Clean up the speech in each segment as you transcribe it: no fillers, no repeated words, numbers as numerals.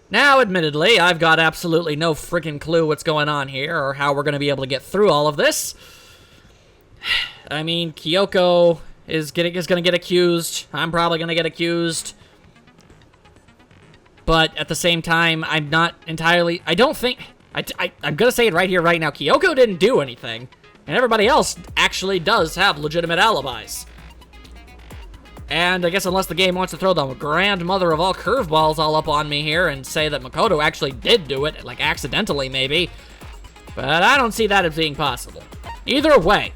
Now, admittedly, I've got absolutely no freaking clue what's going on here or how we're going to be able to get through all of this. I mean, Kyoko is going to get accused. I'm probably going to get accused. But at the same time, I'm not entirely... I don't think... I'm going to say it right here, right now. Kyoko didn't do anything. And everybody else actually does have legitimate alibis. And I guess unless the game wants to throw the grandmother of all curveballs all up on me here and say that Makoto actually did do it, like accidentally maybe. But I don't see that as being possible. Either way,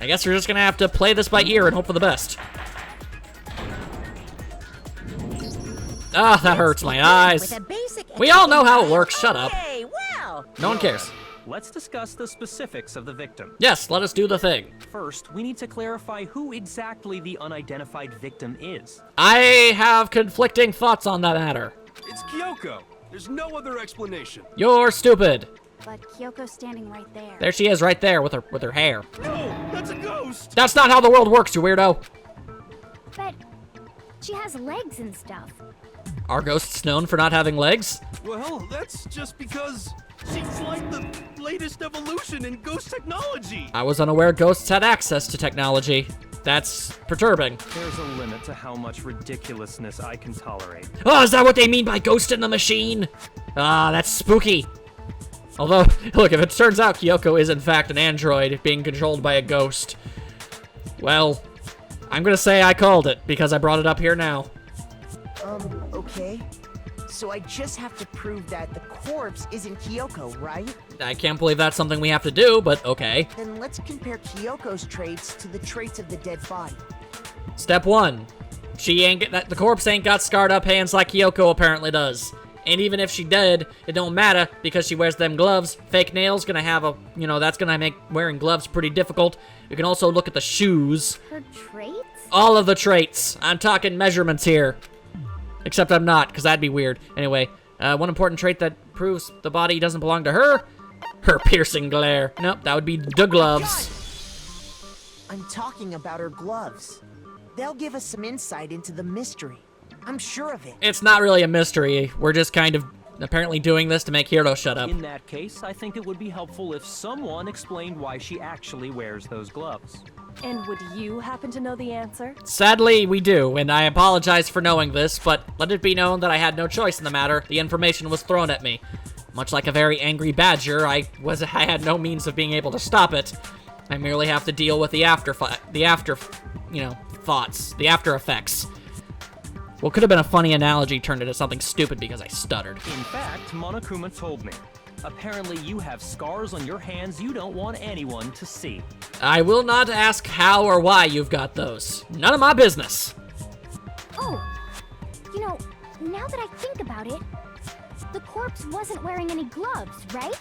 I guess we're just going to have to play this by ear and hope for the best. Ah, that hurts my eyes. We all know how it works. Shut up. No one cares. Let's discuss the specifics of the victim. Yes, let us do the thing. First, we need to clarify who exactly the unidentified victim is. I have conflicting thoughts on that matter. It's Kyoko. There's no other explanation. You're stupid. But Kyoko's standing right there. There she is, right there with her hair. No, that's a ghost. That's not how the world works, you weirdo. But she has legs and stuff. Are ghosts known for not having legs? Well, that's just because she's like the latest evolution in ghost technology. I was unaware ghosts had access to technology. That's perturbing. There's a limit to how much ridiculousness I can tolerate. Oh, is that what they mean by ghost in the machine? Ah, that's spooky. Although, look, if it turns out Kyoko is in fact an android being controlled by a ghost, well, I'm gonna say I called it because I brought it up here now. Okay. So I just have to prove that the corpse isn't Kyoko, right? I can't believe that's something we have to do, but okay. Then let's compare Kyoko's traits to the traits of the dead body. Step 1. The corpse ain't got scarred up hands like Kyoko apparently does. And even if she did, it don't matter because she wears them gloves. Fake nails gonna have a, that's gonna make wearing gloves pretty difficult. You can also look at the shoes. Her traits? All of the traits. I'm talking measurements here. Except I'm not, because that'd be weird. Anyway, one important trait that proves the body doesn't belong to her. Her piercing glare. Nope, that would be the gloves. I'm talking about her gloves. They'll give us some insight into the mystery. I'm sure of it. It's not really a mystery. We're just kind of apparently doing this to make Hiro shut up. In that case, I think it would be helpful if someone explained why she actually wears those gloves. And would you happen to know the answer? Sadly, we do, and I apologize for knowing this, but let it be known that I had no choice in the matter. The information was thrown at me. Much like a very angry badger, I had no means of being able to stop it. I merely have to deal with the after effects. What could have been a funny analogy turned into something stupid because I stuttered. In fact, Monokuma told me. Apparently you have scars on your hands you don't want anyone to see. I will not ask how or why you've got those. None of my business. Oh, now that I think about it, the corpse wasn't wearing any gloves, right?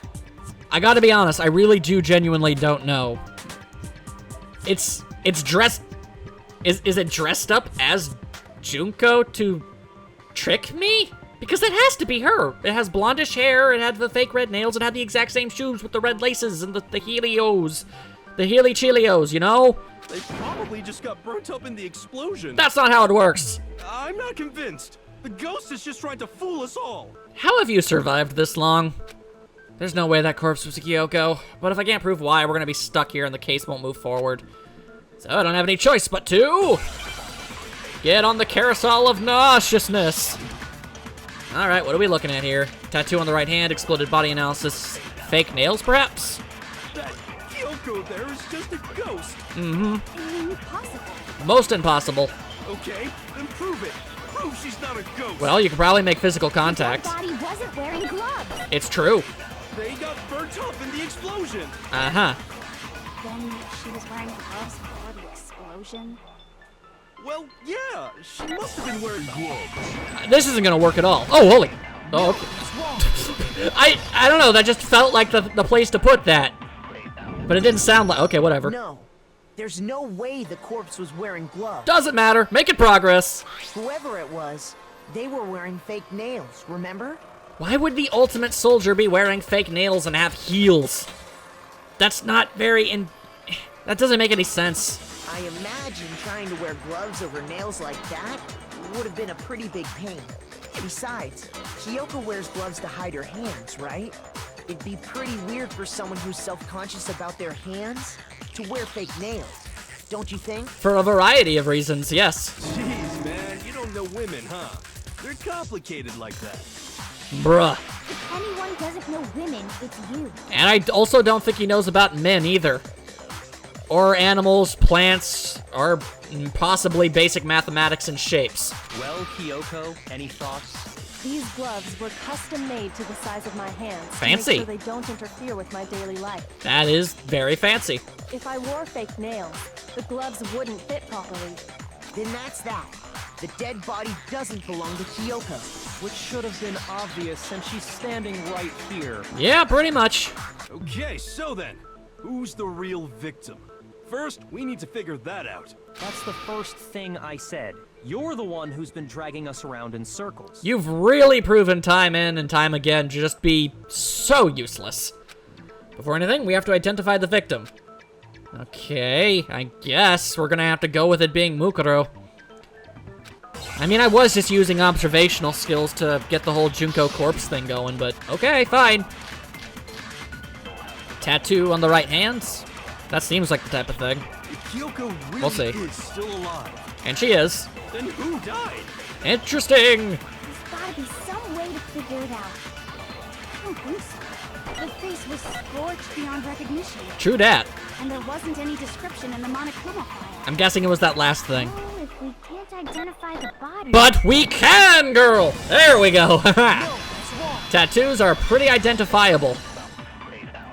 I gotta be honest, I really genuinely don't know. It's dressed... Is it dressed up as Junko to trick me? Because that has to be her. It has blondish hair, it had the fake red nails, it had the exact same shoes with the red laces and the helios. The helichilios, They probably just got burnt up in the explosion. That's not how it works. I'm not convinced. The ghost is just trying to fool us all. How have you survived this long? There's no way that corpse was Kyoko. But if I can't prove why, we're gonna be stuck here and the case won't move forward. So I don't have any choice but to get on the carousel of nauseousness. All right, what are we looking at here? Tattoo on the right hand, exploded body analysis, fake nails, perhaps? That Kyoko there is just a ghost. Impossible. Most impossible. Okay, then prove it. Prove she's not a ghost. Well, you could probably make physical contact. Her body wasn't wearing gloves. It's true. They got burnt up in the explosion. Uh-huh. Then she was wearing gloves before the explosion. Well, yeah, she must have been wearing gloves. This isn't gonna work at all. Oh, holy. Oh, okay. I don't know, that just felt like the place to put that. But it didn't sound like, okay, whatever. No. There's no way the corpse was wearing gloves. Doesn't matter, making progress. Whoever it was, they were wearing fake nails, remember? Why would the ultimate soldier be wearing fake nails and have heels? That's not very that doesn't make any sense. I imagine trying to wear gloves over nails like that would have been a pretty big pain. Besides, Kyoko wears gloves to hide her hands, right? It'd be pretty weird for someone who's self-conscious about their hands to wear fake nails, don't you think? For a variety of reasons, yes. Jeez, man, you don't know women, huh? They're complicated like that. Bruh. If anyone doesn't know women, it's you. And I also don't think he knows about men either. Or animals, plants, or possibly basic mathematics and shapes. Well, Kyoko, any thoughts? These gloves were custom made to the size of my hands. Fancy. To make sure they don't interfere with my daily life. That is very fancy. If I wore fake nails, the gloves wouldn't fit properly. Then that's that. The dead body doesn't belong to Kyoko. Which should have been obvious since she's standing right here. Yeah, pretty much. Okay, so then, who's the real victim? First, we need to figure that out. That's the first thing I said. You're the one who's been dragging us around in circles. You've really proven time in and time again to just be so useless. Before anything, we have to identify the victim. Okay, I guess we're gonna have to go with it being Mukuro. I mean, I was just using observational skills to get the whole Junko corpse thing going, but okay, fine. Tattoo on the right hand? That seems like the type of thing. If Kyoko really We'll see. is still alive, And she is. then who died? Interesting! There's gotta be some way to figure it out. I don't think so. The face was scorched beyond recognition, True dat. and there wasn't any description in the Monokuma file. I'm guessing it was that last thing. Well, if we can't identify the body... But we can, girl! There we go. Tattoos are pretty identifiable.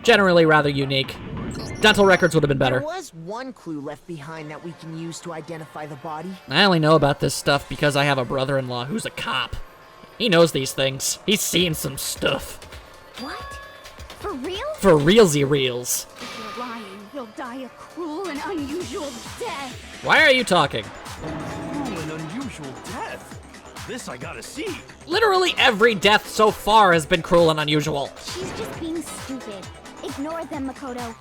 Generally rather unique. Dental records would have been better. There was one clue left behind that we can use to identify the body. I only know about this stuff because I have a brother-in-law who's a cop. He knows these things. He's seen some stuff. What? For real? For realsy reals. If you're lying, you'll die a cruel and unusual death. Why are you talking? Ooh, an unusual death. This I gotta see. Literally every death so far has been cruel and unusual. She's just being stupid. Ignore them, Makoto.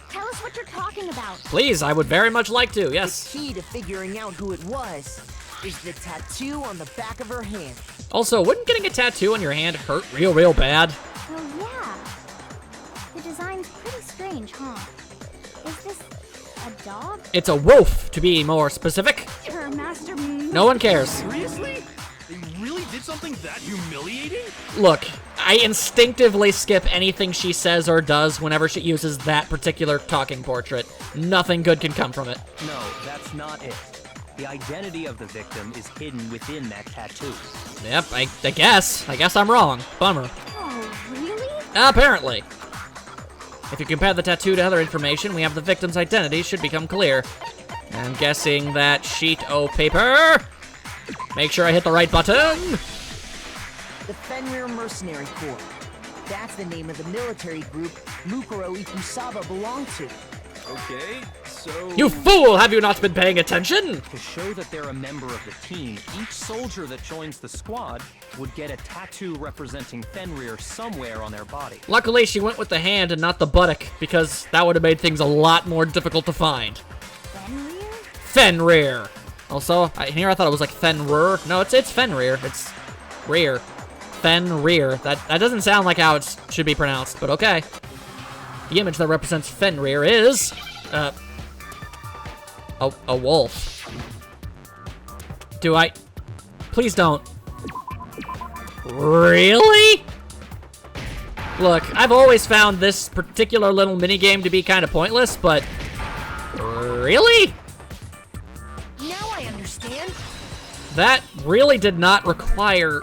Tell us what you're talking about. Please, I would very much like to, yes. The key to figuring out who it was is the tattoo on the back of her hand. Also, wouldn't getting a tattoo on your hand hurt real bad? Oh, yeah. The design's pretty strange, huh? Is this a dog? It's a wolf, to be more specific. Her master... No one cares. Seriously? They really did something that humiliating? Look, I instinctively skip anything she says or does whenever she uses that particular talking portrait. Nothing good can come from it. No, that's not it. The identity of the victim is hidden within that tattoo. Yep, I guess. I guess I'm wrong. Bummer. Oh, really? Apparently. If you compare the tattoo to other information, we have the victim's identity should become clear. I'm guessing that sheet of paper. Make sure I hit the right button. The Fenrir Mercenary Corps. That's the name of the military group Mukuro Ikusaba belonged to. Okay, so... You fool! Have you not been paying attention? To show that they're a member of the team, each soldier that joins the squad would get a tattoo representing Fenrir somewhere on their body. Luckily, she went with the hand and not the buttock, because that would have made things a lot more difficult to find. Fenrir? Fenrir. Also, here I thought it was like Fenrir. No, it's Fenrir. It's rear. Fenrir. That doesn't sound like how it should be pronounced, but okay. The image that represents Fenrir is, a wolf. Do I? Please don't. Really? Look, I've always found this particular little minigame to be kind of pointless, but really? Now I understand. That really did not require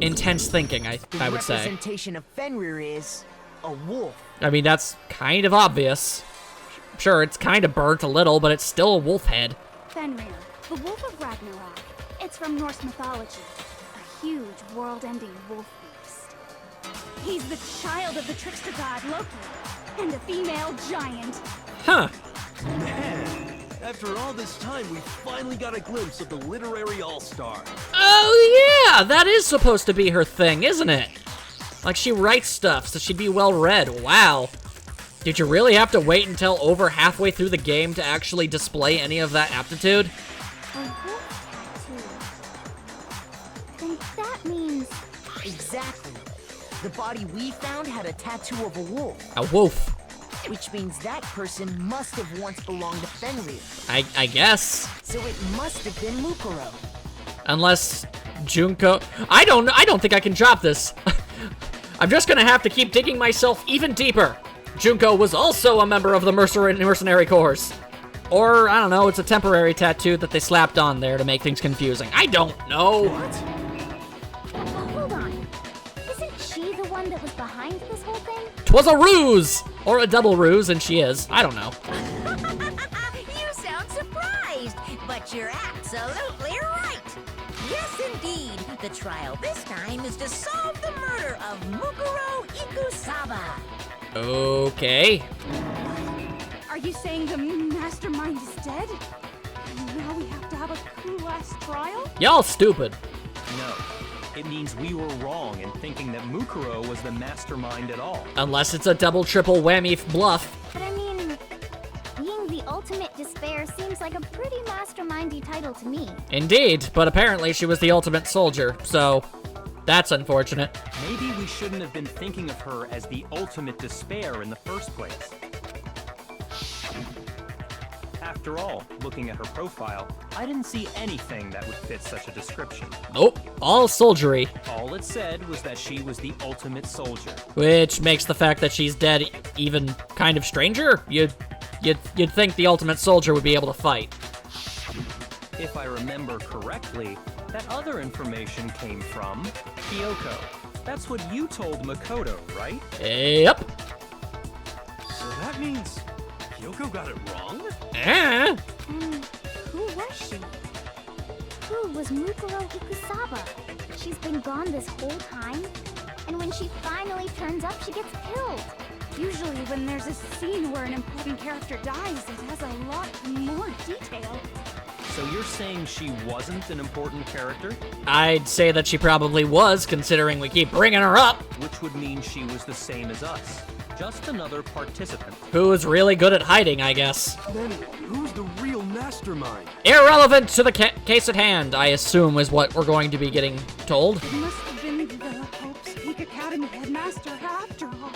intense thinking, I The would say. representation of Fenrir is a wolf. I mean, that's kind of obvious. Sure, it's kind of burnt a little, but it's still a wolf head. Fenrir, the Wolf of Ragnarok. It's from Norse mythology. A huge, world-ending wolf beast. He's the child of the trickster god Loki, and a female giant. Huh. Man, after all this time, we finally got a glimpse of the literary all-star. Oh, yeah, that is supposed to be her thing, isn't it? Like, she writes stuff, so she'd be well-read. Wow. Did you really have to wait until over halfway through the game to actually display any of that aptitude? A wolf tattoo. Then that means means. Exactly. The body we found had a tattoo of a wolf, A wolf. which means that person must have once belonged to Fenrir. I guess. So it must have been Mukuro. Unless Junko... I don't think I can drop this. I'm just gonna have to keep digging myself even deeper. Junko was also a member of the mercenary corps. Or, I don't know, it's a temporary tattoo that they slapped on there to make things confusing. I don't know. Hold on. Isn't she the one that was behind this whole thing? 'Twas a ruse! Or a double ruse, and she is. I don't know. You sound surprised, but you're absolutely right. Yes, indeed. The trial this time is to solve the murder of Mukuro Ikusaba. Okay. Are you saying the mastermind is dead? And now we have to have a cool last trial? Y'all stupid. No. It means we were wrong in thinking that Mukuro was the mastermind at all. Unless it's a double, triple whammy bluff. But I mean, being the ultimate despair seems like a pretty mastermindy title to me. Indeed, but apparently she was the ultimate soldier, so that's unfortunate. Maybe we shouldn't have been thinking of her as the ultimate despair in the first place. After all, looking at her profile, I didn't see anything that would fit such a description. Nope, all soldiery, All it said was that she was the ultimate soldier. which makes the fact that she's dead even kind of stranger. You'd think the ultimate soldier would be able to fight. If I remember correctly, that other information came from Kyoko. That's what you told Makoto, right? Yep. So that means Kyoko got it wrong? Eh? And who was she? Who was Mukuro Ikusaba? She's been gone this whole time, and when she finally turns up, she gets killed. Usually when there's a scene where an important character dies, it has a lot more detail. So you're saying she wasn't an important character? I'd say that she probably was, considering we keep bringing her up. Which would mean she was the same as us. Just another participant. Who is really good at hiding, I guess. Then who's the real mastermind? Irrelevant to the case at hand, I assume, is what we're going to be getting told. It must have been the Hope's Peak Academy headmaster after all.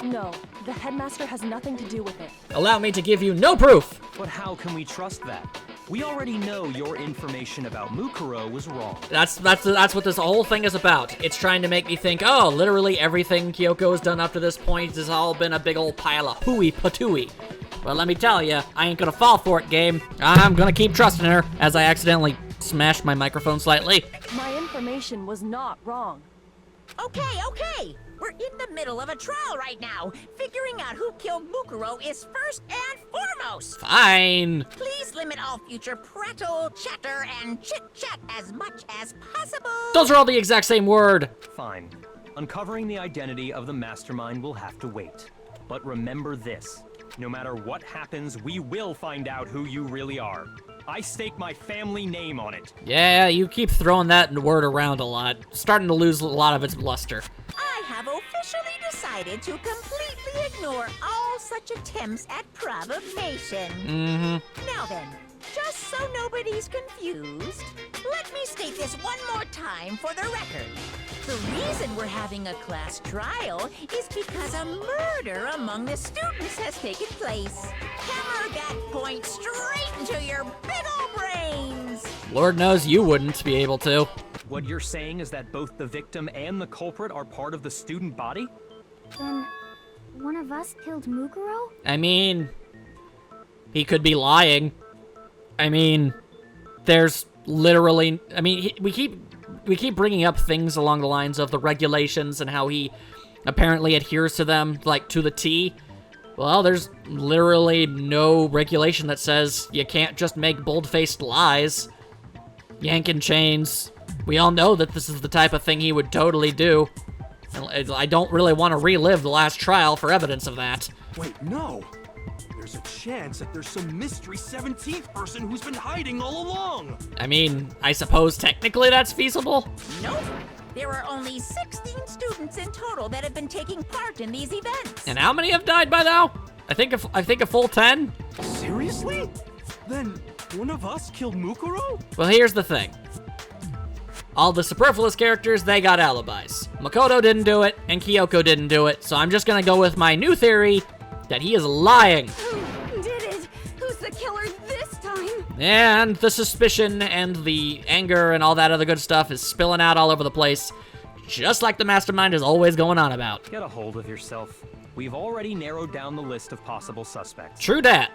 No, the headmaster has nothing to do with it. Allow me to give you no proof. But how can we trust that? We already know your information about Mukuro was wrong. That's what this whole thing is about. It's trying to make me think, oh, literally everything Kyoko has done up to this point has all been a big old pile of hooey patooey. Well, let me tell you, I ain't gonna fall for it, game. I'm gonna keep trusting her, as I accidentally smashed my microphone slightly. My information was not wrong. Okay. We're in the middle of a trial right now. Figuring out who killed Mukuro is first and foremost. Fine. Please limit all future prattle, chatter, and chit-chat as much as possible. Those are all the exact same word. Fine. Uncovering the identity of the mastermind will have to wait. But remember this. No matter what happens, we will find out who you really are. I stake my family name on it. Yeah, you keep throwing that word around a lot. Starting to lose a lot of its luster. I have officially decided to completely ignore all such attempts at provocation. Now then, just so nobody's confused, let me state this one more time for the record. The reason we're having a class trial is because a murder among the students has taken place. Hammer that point straight into your big ol' brains! Lord knows you wouldn't be able to. What you're saying is that both the victim and the culprit are part of the student body? Then, one of us killed Mukuro? I mean, he could be lying. I mean, there's literally, I mean, we keep bringing up things along the lines of the regulations and how he apparently adheres to them, like, to the T. Well, there's literally no regulation that says you can't just make bold-faced lies. Yanking chains. We all know that this is the type of thing he would totally do. And I don't really want to relive the last trial for evidence of that. Wait, no. There's a chance that there's some mystery 17th person who's been hiding all along. I mean, I suppose technically that's feasible. Nope. There are only 16 students in total that have been taking part in these events. And how many have died by now? I think a full 10. Seriously? Then one of us killed Mukuro? Well, here's the thing. All the superfluous characters, they got alibis. Makoto didn't do it, and Kyoko didn't do it, so I'm just gonna go with my new theory that he is lying. Who did it? Who's the killer this time? And the suspicion and the anger and all that other good stuff is spilling out all over the place, just like the mastermind is always going on about. Get a hold of yourself. We've already narrowed down the list of possible suspects. True dat.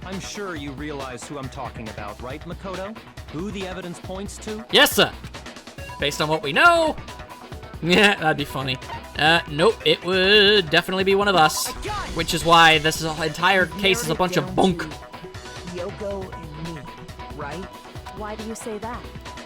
I'm sure you realize who I'm talking about, right, Makoto? Who the evidence points to? Yes, sir. Based on what we know, yeah, that'd be funny. Nope, it would definitely be one of us, which is why this entire case is a bunch of bunk. Kyoko and me, right? Why do you say that?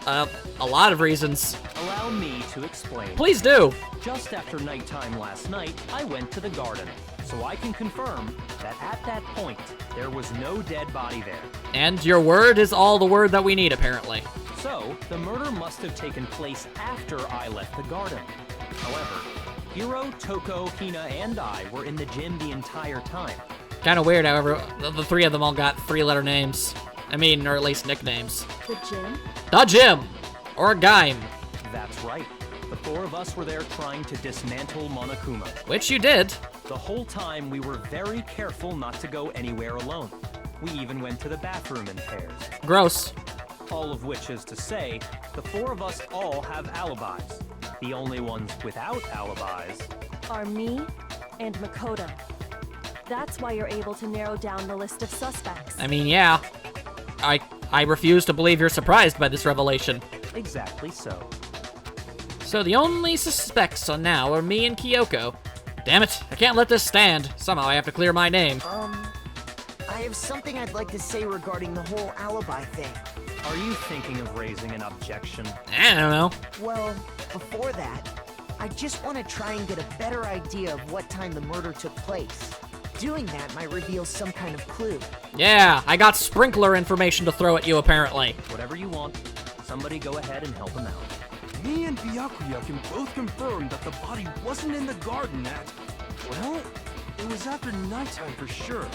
A lot of reasons. Allow me to explain. Please do. Just after nighttime last night, I went to the garden, so I can confirm that at that point, there was no dead body there. And your word is all the word that we need, apparently. So, the murder must have taken place after I left the garden. However, Hiro, Toko, Hina, and I were in the gym the entire time. Kind of weird, however, the three of them all got three-letter names. I mean, or at least nicknames. The gym? The Gym! Or Gaim. That's right. The four of us were there trying to dismantle Monokuma. Which you did. The whole time, we were very careful not to go anywhere alone. We even went to the bathroom in pairs. Gross. All of which is to say, the four of us all have alibis. The only ones without alibis Are me and Makoto. That's why you're able to narrow down the list of suspects. I mean, yeah. I refuse to believe you're surprised by this revelation. exactly so. So the only suspects on now are me and Kyoko. Damn it, I can't let this stand. Somehow I have to clear my name. I have something I'd like to say regarding the whole alibi thing. Are you thinking of raising an objection? I don't know. Well, before that, I just want to try and get a better idea of what time the murder took place. Doing that might reveal some kind of clue. Yeah, I got sprinkler information to throw at you, apparently. Whatever you want. Somebody go ahead and help him out. Me and Byakuya can both confirm that the body wasn't in the garden at... Well, it was after nighttime for sure.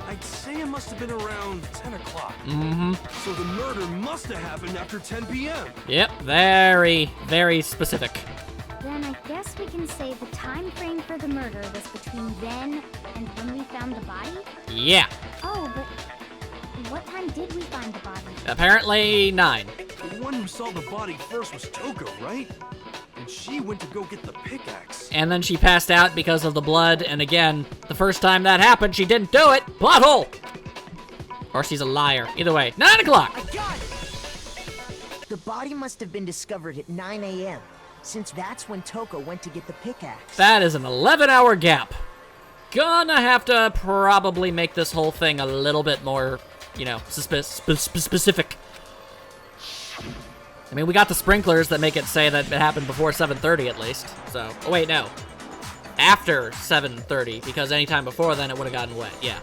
I'd say it must have been around 10 o'clock. Mm-hmm. So the murder must have happened after 10 p.m. Yep, very, very specific. Then I guess we can say the time frame for the murder was between then and when we found the body? Yeah, Oh, but what time did we find the body? apparently 9. The one who saw the body first was Toko, right? And she went to go get the pickaxe. And then she passed out because of the blood, and again, the first time that happened, she didn't do it. Plot hole! Or she's a liar. Either way, 9 o'clock! I got it! The body must have been discovered at 9 a.m., since that's when Toko went to get the pickaxe. That is an 11-hour gap. Gonna have to probably make this whole thing a little bit more, you know, specific. I mean, we got the sprinklers that make it say that it happened before 7:30 at least. So, oh wait, no. After 7:30, because any time before then it would have gotten wet, yeah.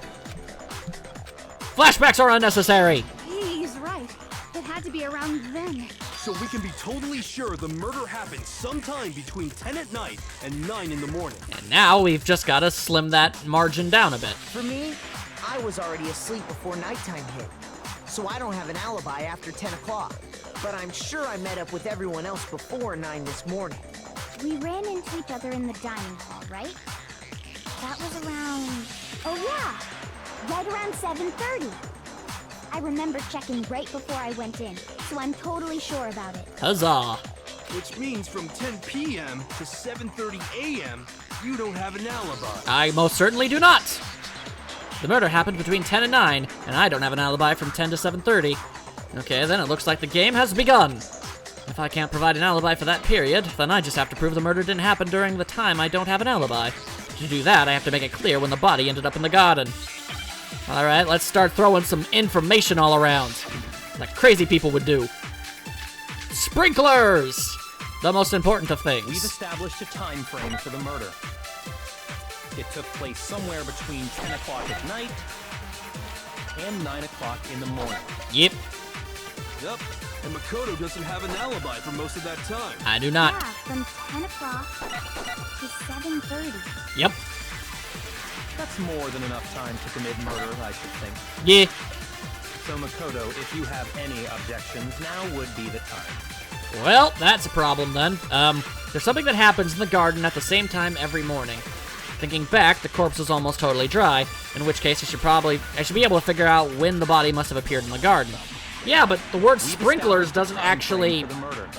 Flashbacks are unnecessary. He's right. It had to be around then. So we can be totally sure the murder happened sometime between 10 at night and 9 in the morning. And now we've just got to slim that margin down a bit. For me, I was already asleep before nighttime hit, so I don't have an alibi after 10 o'clock. But I'm sure I met up with everyone else before 9 this morning. We ran into each other in the dining hall, right? That was around... Oh yeah! Right around 7:30. I remember checking right before I went in, so I'm totally sure about it. Huzzah. Which means from 10 p.m. to 7:30 a.m., you don't have an alibi. I most certainly do not. The murder happened between 10 and 9, and I don't have an alibi from 10 to 7:30. Okay, then it looks like the game has begun. If I can't provide an alibi for that period, then I just have to prove the murder didn't happen during the time I don't have an alibi. To do that, I have to make it clear when the body ended up in the garden. Alright, let's start throwing some information all around, like crazy people would do. Sprinklers! The most important of We've things. established a time frame for the murder. It took place somewhere between 10 o'clock at night and 9 o'clock in the morning. Yep, Yep, and Makoto doesn't have an alibi for most of that time. I do not. Yeah, from 10 o'clock to 7:30. Yep, That's more than enough time to commit murder, I should think. yeah. So Makoto, if you have any objections, now would be the time. Well, that's a problem then. There's something that happens in the garden at the same time every morning. Thinking back, the corpse was almost totally dry, in which case I should be able to figure out when the body must have appeared in the garden. Yeah, but the word sprinklers doesn't actually... For the murder.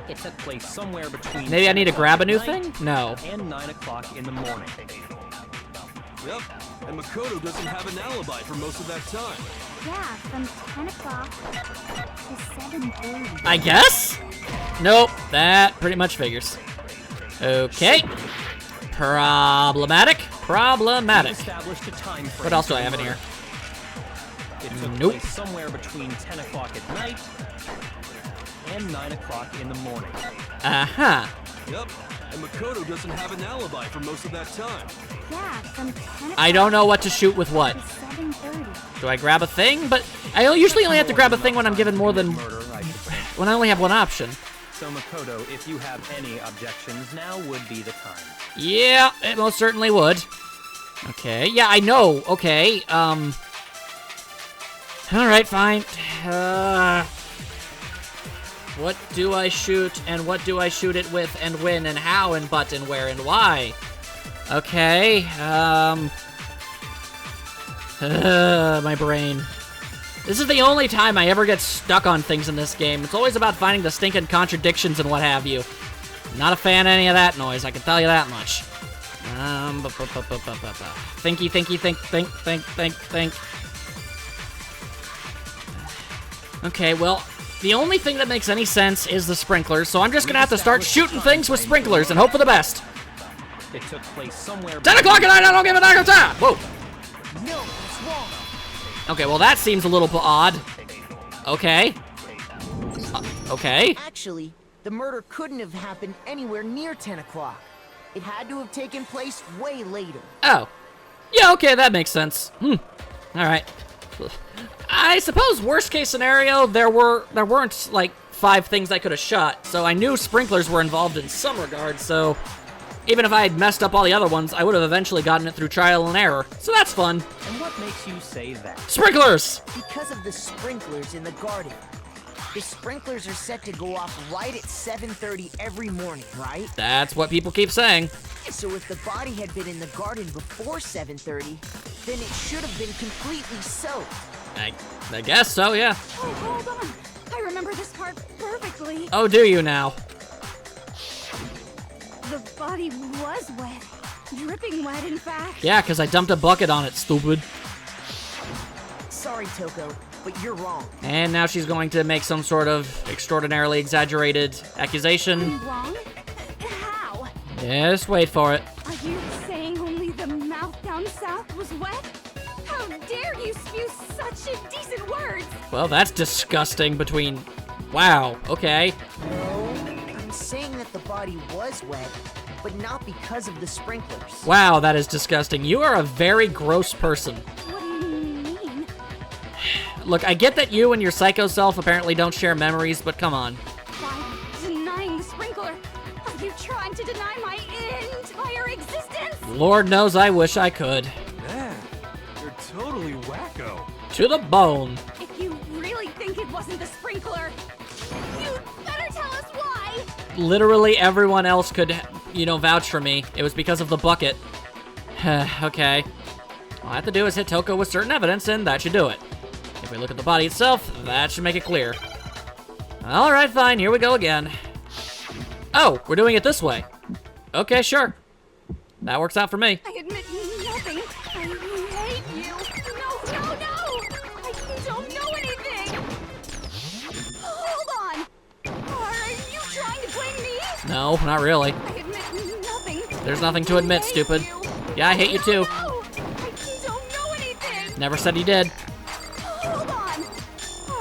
It took place somewhere between... Maybe I need to grab a new 10 o'clock thing? No. and 9 o'clock in the morning. Yep, and Makoto doesn't have an alibi for most of that time. Yeah, from 10 o'clock to 7:30. I guess? Nope, that pretty much figures. Okay. Problematic. Problematic. Established a time frame What else do for I the have in here? murder. It took Nope. place somewhere between 10 o'clock at night and 9 o'clock in the morning. Uh-huh. Yep, and Makoto doesn't have an alibi for most of that time. Yeah, from 10 o'clock I don't know what to shoot with what. to 7:30. Do I grab a thing? But I usually only have to grab a thing when I'm given more than... Murder, I should say. when I only have one option. So Makoto, if you have any objections, now would be the time. Yeah, it most certainly would. Okay, yeah, I know. Okay, alright, fine. What do I shoot, and what do I shoot it with, and when, and how, and but, and where, and why? Okay, my brain. This is the only time I ever get stuck on things in this game. It's always about finding the stinking contradictions and what have you. Not a fan of any of that noise, I can tell you that much. Thinky, thinky, think. Okay, well, the only thing that makes any sense is the sprinklers, so I'm just gonna have to start shooting things with sprinklers and hope for the best. It took place somewhere 10 o'clock at night, I don't give a damn time! Whoa. No, it's wrong. Okay, well that seems a little odd. Okay. Okay. Actually, the murder couldn't have happened anywhere near 10 o'clock. It had to have taken place way later. Oh. Yeah, okay, that makes sense. Alright. I suppose worst case scenario, there weren't like 5 things I could have shot, so I knew sprinklers were involved in some regard, so even if I had messed up all the other ones, I would have eventually gotten it through trial and error. So that's fun. And what makes you say that? Sprinklers! Because of the sprinklers in the garden. The sprinklers are set to go off right at 7:30 every morning, right? That's what people keep saying. So if the body had been in the garden before 7:30, then it should have been completely soaked. I guess so, yeah. Oh, hold on. I remember this part perfectly. Oh, do you now? The body was wet. Dripping wet, in fact. Yeah, because I dumped a bucket on it, stupid. Sorry, Toko, but you're wrong. And now she's going to make some sort of extraordinarily exaggerated accusation. I'm wrong? How? Just wait for it. Are you saying only the mouth down south was wet? How dare you spew such indecent words? Well, that's disgusting between... Wow, okay. No, I'm saying that the body was wet, but not because of the sprinklers. Wow, that is disgusting. You are a very gross person. What do you mean? Look, I get that you and your psycho self apparently don't share memories, but come on. By denying the sprinkler, are you trying to deny my entire existence? Lord knows I wish I could. Man, you're totally wacko. To the bone. If you really think it wasn't the sprinkler, you'd better tell us why. Literally everyone else could, you know, vouch for me. It was because of the bucket. Okay. All I have to do is hit Toko with certain evidence, and that should do it. If we look at the body itself, that should make it clear. Alright, fine, here we go again. Oh, we're doing it this way. Okay, sure. That works out for me. I admit nothing. I hate you. No. I don't know anything. Hold on. Are you trying to blame me? No, not really. I admit nothing. There's nothing to admit, I hate stupid. you. Yeah, I hate you too. No, I don't know anything. Never said you did. Hold on.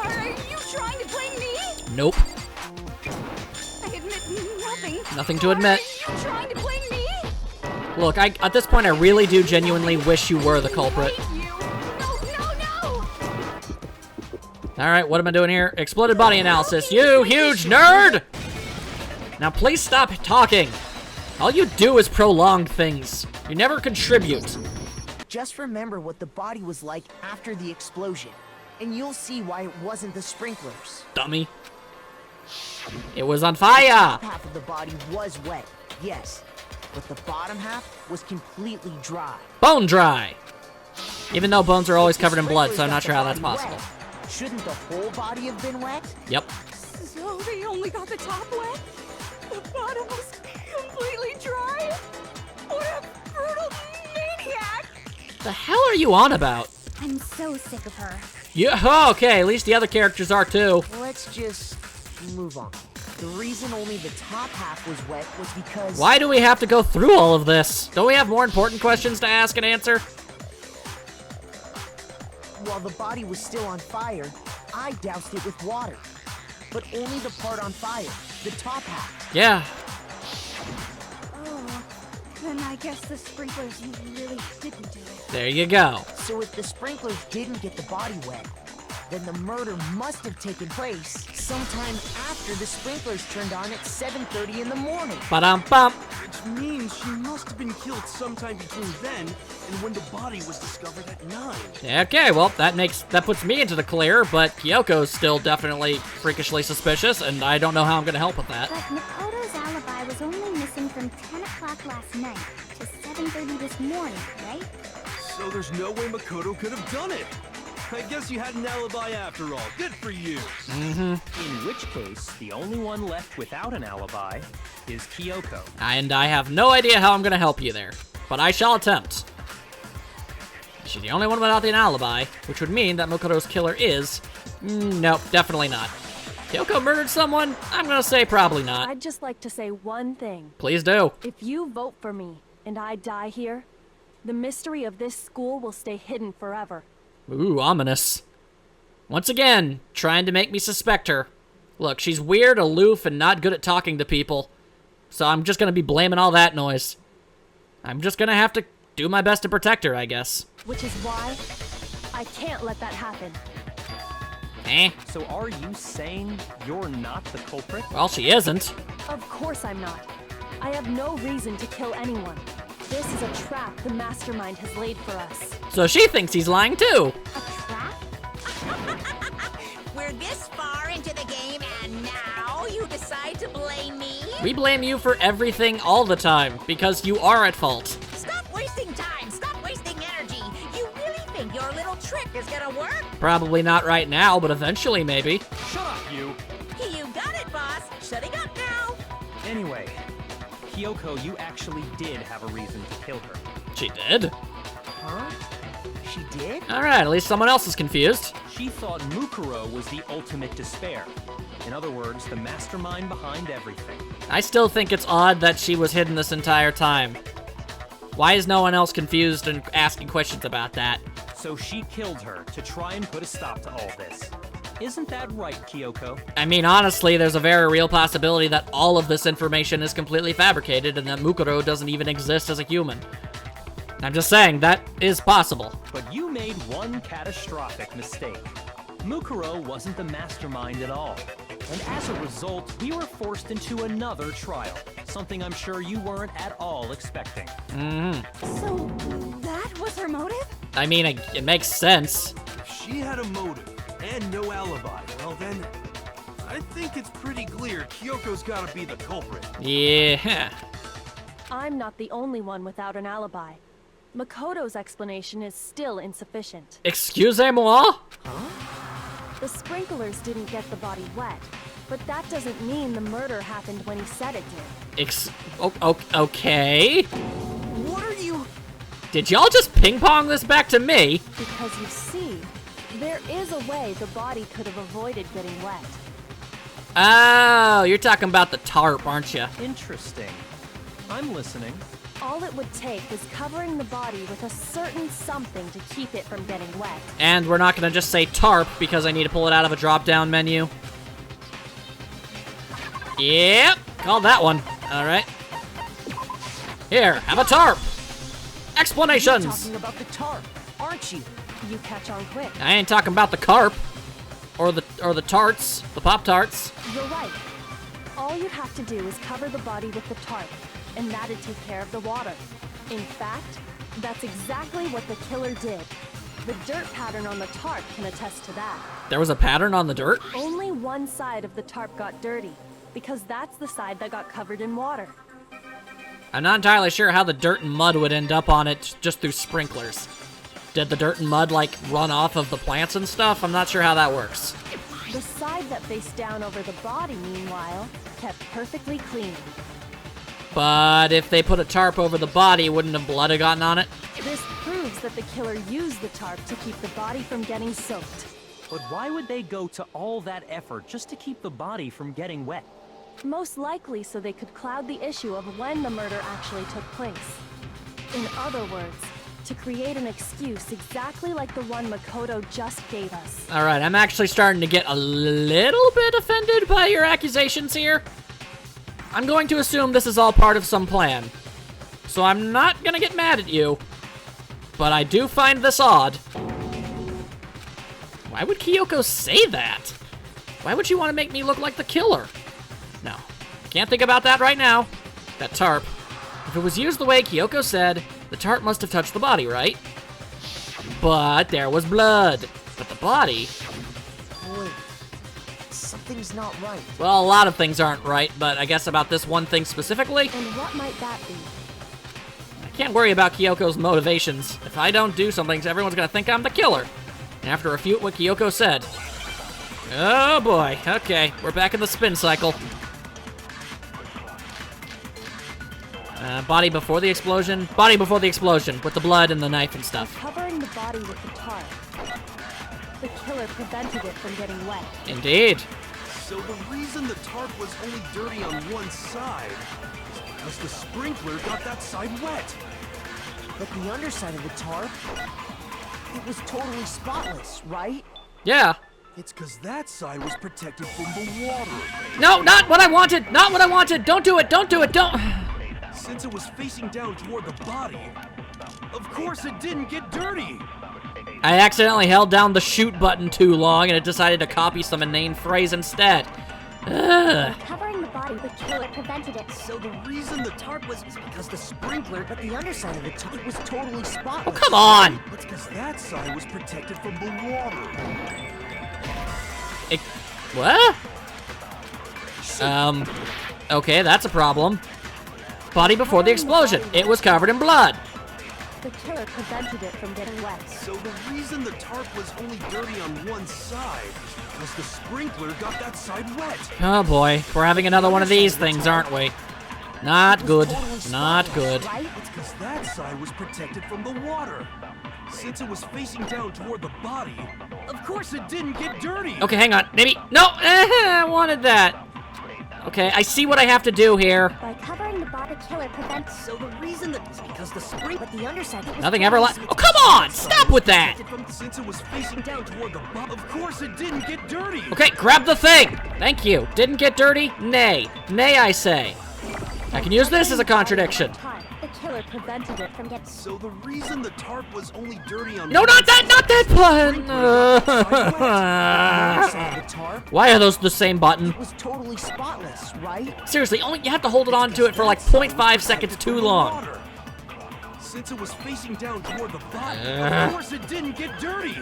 Are you trying to blame me? Nope. I admit nothing. Nothing to admit. Are you trying to blame me? Look, at this point, I really do genuinely wish you were the culprit. I hate you. No. Alright, what am I doing here? Exploded body analysis. You huge nerd! Now please stop talking. All you do is prolong things. You never contribute. Just remember what the body was like after the explosion. and you'll see why it wasn't the sprinklers. Dummy. It was on fire! Top half of the body was wet, yes, but the bottom half was completely dry. Bone dry! Even though bones are always The covered in blood, so I'm sprinklers not sure got how the that's body possible. wet. Shouldn't the whole body have been wet? Yep. So they only got the top wet? The bottom was completely dry? What a brutal maniac! The hell are you on about? I'm so sick of her. Yeah, okay, at least the other characters are too. Let's just move on. The reason only the top half was wet was because... Why do we have to go through all of this? Don't we have more important questions to ask and answer? While the body was still on fire, I doused it with water. But only the part on fire, the top half. Yeah. Oh, then I guess the sprinklers really didn't do it. There you go. So if the sprinklers didn't get the body wet, then the murder must have taken place sometime after the sprinklers turned on at 7:30 in the morning. Ba-dum-bum. Which means she must have been killed sometime between then and when the body was discovered at 9. Okay, well, that puts me into the clear, but Kyoko's still definitely freakishly suspicious, and I don't know how I'm gonna help with that. But Makoto's alibi was only missing from 10 o'clock last night to 7:30 this morning, right? So there's no way Makoto could have done it. I guess you had an alibi after all. Good for you. In which case, the only one left without an alibi is Kyoko. And I have no idea how I'm gonna help you there, but I shall attempt. She's the only one without an alibi, which would mean that Makoto's killer is... nope, definitely not. Kyoko murdered someone? I'm gonna say probably not. I'd just like to say one thing. Please do. If you vote for me and I die here, the mystery of this school will stay hidden forever. Ooh, ominous. Once again, trying to make me suspect her. Look, she's weird, aloof, and not good at talking to people. So I'm just gonna be blaming all that noise. I'm just gonna have to do my best to protect her, I guess. Which is why I can't let that happen. Eh? So are you saying you're not the culprit? Well, she isn't. Of course I'm not. I have no reason to kill anyone. This is a trap the mastermind has laid for us. So she thinks he's lying too. A trap? We're this far into the game, and now you decide to blame me? We blame you for everything all the time, because you are at fault. Stop wasting time! Stop wasting energy! You really think your little trick is gonna work? Probably not right now, but eventually maybe. Shut up, you! You got it, boss! Shutting up now! Anyway, Kyoko, you actually did have a reason to kill her. She did? Huh? She did? Alright, at least someone else is confused. She thought Mukuro was the ultimate despair. In other words, the mastermind behind everything. I still think it's odd that she was hidden this entire time. Why is no one else confused and asking questions about that? So she killed her to try and put a stop to all this. Isn't that right, Kyoko? I mean, honestly, there's a very real possibility that all of this information is completely fabricated and that Mukuro doesn't even exist as a human. I'm just saying, that is possible. But you made one catastrophic mistake. Mukuro wasn't the mastermind at all. And as a result, we were forced into another trial. Something I'm sure you weren't at all expecting. So, that was her motive? I mean, it makes sense. If she had a motive and no alibi, well then, I think it's pretty clear Kyoko's gotta be the culprit. Yeah. I'm not the only one without an alibi. Makoto's explanation is still insufficient. Excusez-moi? The sprinklers didn't get the body wet, but that doesn't mean the murder happened when he said it did. Okay. What are you... Did y'all just ping-pong this back to me? Because you see, there is a way the body could have avoided getting wet. Oh, you're talking about the tarp, aren't you? Interesting. I'm listening. All it would take was covering the body with a certain something to keep it from getting wet. And we're not gonna just say tarp because I need to pull it out of a drop-down menu. Yep, called that one. All right. Here, have a tarp. You're Explanations. talking about the tarp, aren't you? You catch on quick. I ain't talking about the carp, or the tarts, the Pop-Tarts. You're right. All you'd have to do is cover the body with the tarp, and that'd take care of the water. In fact, that's exactly what the killer did. The dirt pattern on the tarp can attest to that. There was a pattern on the dirt? Only one side of the tarp got dirty, because that's the side that got covered in water. I'm not entirely sure how the dirt and mud would end up on it just through sprinklers. Did the dirt and mud, like, run off of the plants and stuff? I'm not sure how that works. The side that faced down over the body, meanwhile, kept perfectly clean. But if they put a tarp over the body, wouldn't the blood have gotten on it? This proves that the killer used the tarp to keep the body from getting soaked. But why would they go to all that effort just to keep the body from getting wet? Most likely so they could cloud the issue of when the murder actually took place. In other words, to create an excuse exactly like the one Makoto just gave us. All right, I'm actually starting to get a little bit offended by your accusations here. I'm going to assume this is all part of some plan. So I'm not gonna get mad at you. But I do find this odd. Why would Kyoko say that? Why would she want to make me look like the killer? No, can't think about that right now. That tarp. If it was used the way Kyoko said, the tarp must have touched the body, right? But there was blood. But the body... Wait, something's not right. Well, a lot of things aren't right, but I guess about this one thing specifically, And what might that be? I can't worry about Kyoko's motivations. If I don't do something, everyone's gonna think I'm the killer. And I have to refute what Kyoko said. Oh boy, okay, we're back in the spin cycle. Body before the explosion. Body before the explosion, with the blood and the knife and By stuff. covering the body with the tarp, the killer prevented it from getting wet. Indeed. So the reason the tarp was only dirty on one side is because the sprinkler got that side wet. But the underside of the tarp, it was totally spotless, right? Yeah. It's because that side was protected from the water. No, not what I wanted! Not what I wanted! Don't do it! Don't do it! Don't! Since it was facing down toward the body, of course it didn't get dirty. I accidentally held down the shoot button too long and it decided to copy some inane phrase instead. Ugh. Covering the body, the killer prevented it. So the reason the tarp was because the sprinkler, but the underside of the tarp, it was totally spotless. Oh, come on! It's because that side was protected from the water. What? Okay, that's a problem. Body before the explosion. It was covered in blood. The killer prevented it from getting wet. So the reason the tarp was only dirty on one side is because the sprinkler got that side wet. Oh boy, we're having another one of these things, aren't we? Not good. Not good. Right? It's because that side was protected from the water. Since it was facing down toward the body, of course it didn't get dirty. Okay, hang on. Maybe. No! I wanted that. Okay, I see what I have to do here. By covering the body, the killer prevents. So the reason that is because the spring, but the underside, it was Nothing ever Oh, come on! Stop with that! Since it was facing down toward the body, of course it didn't get dirty. Okay, grab the thing! Thank you. Didn't get dirty? Nay. Nay, I say. I can use this as a contradiction. The killer prevented it from getting. So the reason the tarp was only dirty on No, not that! Not that button! the tarp, Why are those the same button? it was totally spotless, right? Seriously, you have to hold it on to it for like 0.5 seconds too long. Since it was facing down toward the body, of course it didn't get dirty.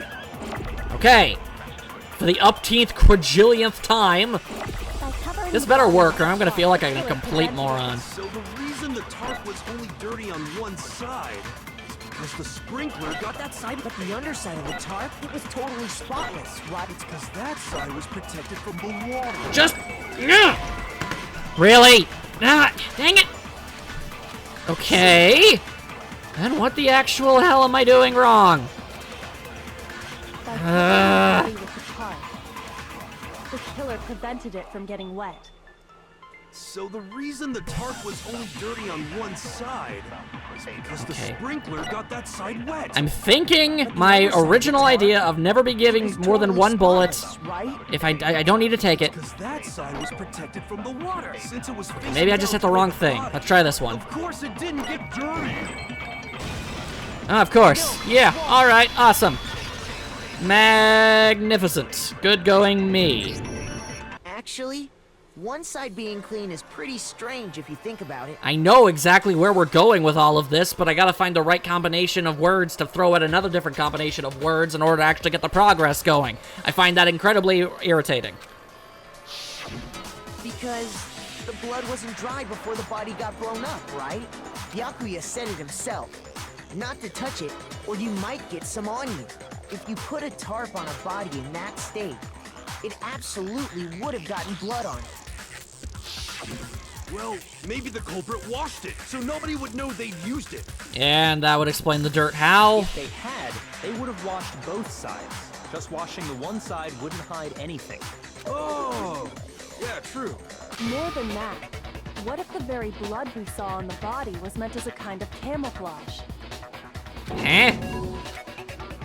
Okay. For the upteenth quadrillionth time. This better work or I'm gonna feel like I'm a complete moron. So the reason the tarp was only dirty on one side is because the sprinkler got that side. But the underside of the tarp, it was totally spotless, right? It's because that side was protected from the water. Just... Really? Dang it! Okay. Then what the actual hell am I doing wrong? By covering the body with the tarp, the killer prevented it from getting wet. So the reason the tarp was only dirty on one side is because the Okay. sprinkler got that side wet. I'm thinking my original idea of never be giving more than one bullet. Right? If I don't need to take it. Because that side was protected from the water. Since it was facing Maybe I just down hit the wrong toward thing. body, Let's try this one. Of course it didn't get dirty. Of course. Yeah, alright, awesome. Magnificent. Good going me. Actually, One side being clean is pretty strange if you think about it. I know exactly where we're going with all of this, but I gotta find the right combination of words to throw at another different combination of words in order to actually get the progress going. I find that incredibly irritating. Because the blood wasn't dry before the body got blown up, right? Byakuya said it himself. Not to touch it, or you might get some on you. If you put a tarp on a body in that state, it absolutely would have gotten blood on it. Well, maybe the culprit washed it, so nobody would know they'd used it. And that would explain the dirt. How? If they had, they would have washed both sides. Just washing the one side wouldn't hide anything. Oh, yeah, true. More than that, what if the very blood we saw on the body was meant as a kind of camouflage? Eh?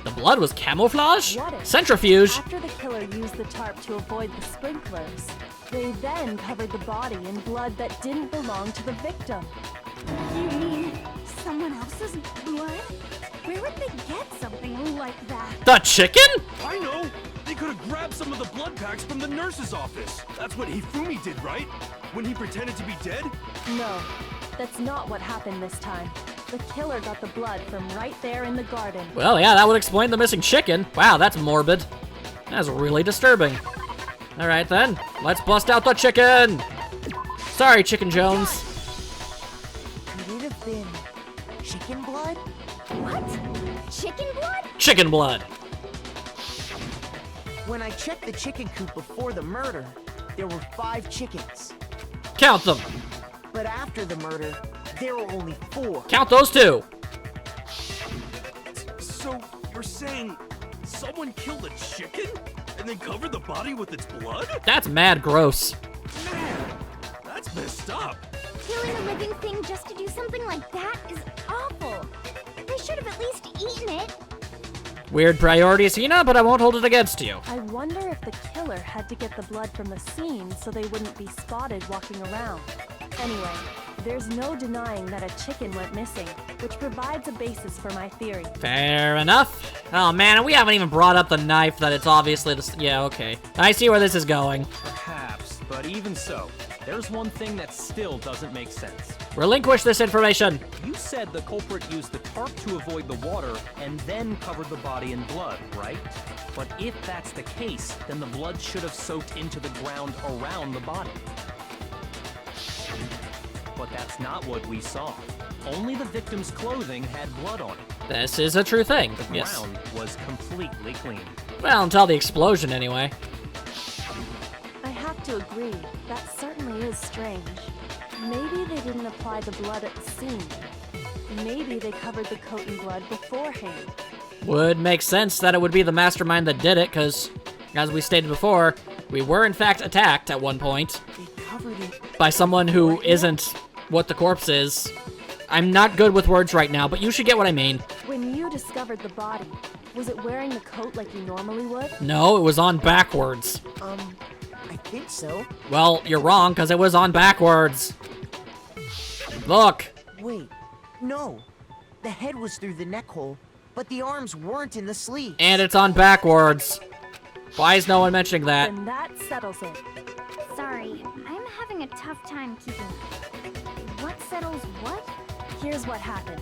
The blood was camouflage? What if, Centrifuge? after the killer used the tarp to avoid the sprinklers, they then covered the body in blood that didn't belong to the victim? You mean someone else's blood? Where would they get something like that? The chicken? I know! They could have grabbed some of the blood packs from the nurse's office. That's what Hifumi did, right? When he pretended to be dead? No, that's not what happened this time. The killer got the blood from right there in the garden. Well, yeah, that would explain the missing chicken. Wow, that's morbid. That's really disturbing. All right, then. Let's bust out the chicken! Sorry, Chicken Jones. Could it have been chicken blood? What? Chicken blood? Chicken blood. When I checked the chicken coop before the murder, there were 5 chickens. Count them. But after the murder, there were only 4. Count those 2. So, you're saying someone killed a chicken? And then covered the body with its blood? That's mad gross. Man, that's messed up. Killing a living thing just to do something like that is awful. They should have at least eaten it. Weird priorities, Hina, but I won't hold it against you. I wonder if the killer had to get the blood from the scene so they wouldn't be spotted walking around. Anyway, there's no denying that a chicken went missing, which provides a basis for my theory. Fair enough. Oh man, and we haven't even brought up the knife that it's obviously the... Yeah, okay. I see where this is going. Perhaps, but even so, there's one thing that still doesn't make sense. Relinquish this information. You said the culprit used the tarp to avoid the water and then covered the body in blood, right? But if that's the case, then the blood should have soaked into the ground around the body. But that's not what we saw. Only the victim's clothing had blood on it. This is a true thing. The Yes. ground was completely clean. Well, until the explosion, anyway. I have to agree, that certainly is strange. Maybe they didn't apply the blood at the scene. Maybe they covered the coat in blood beforehand. Would make sense that it would be the mastermind that did it, because, as we stated before, we were in fact attacked at one point They covered it. by someone who isn't what the corpse is. I'm not good with words right now, but you should get what I mean. When you discovered the body, was it wearing the coat like you normally would? No, it was on backwards. I think so. Well, you're wrong, because it was on backwards. Look. Wait, no. The head was through the neck hole, but the arms weren't in the sleeve. And it's on backwards. Why is no one mentioning that? Then that settles it. Sorry, I'm having a tough time keeping up. What settles what? Here's what happened.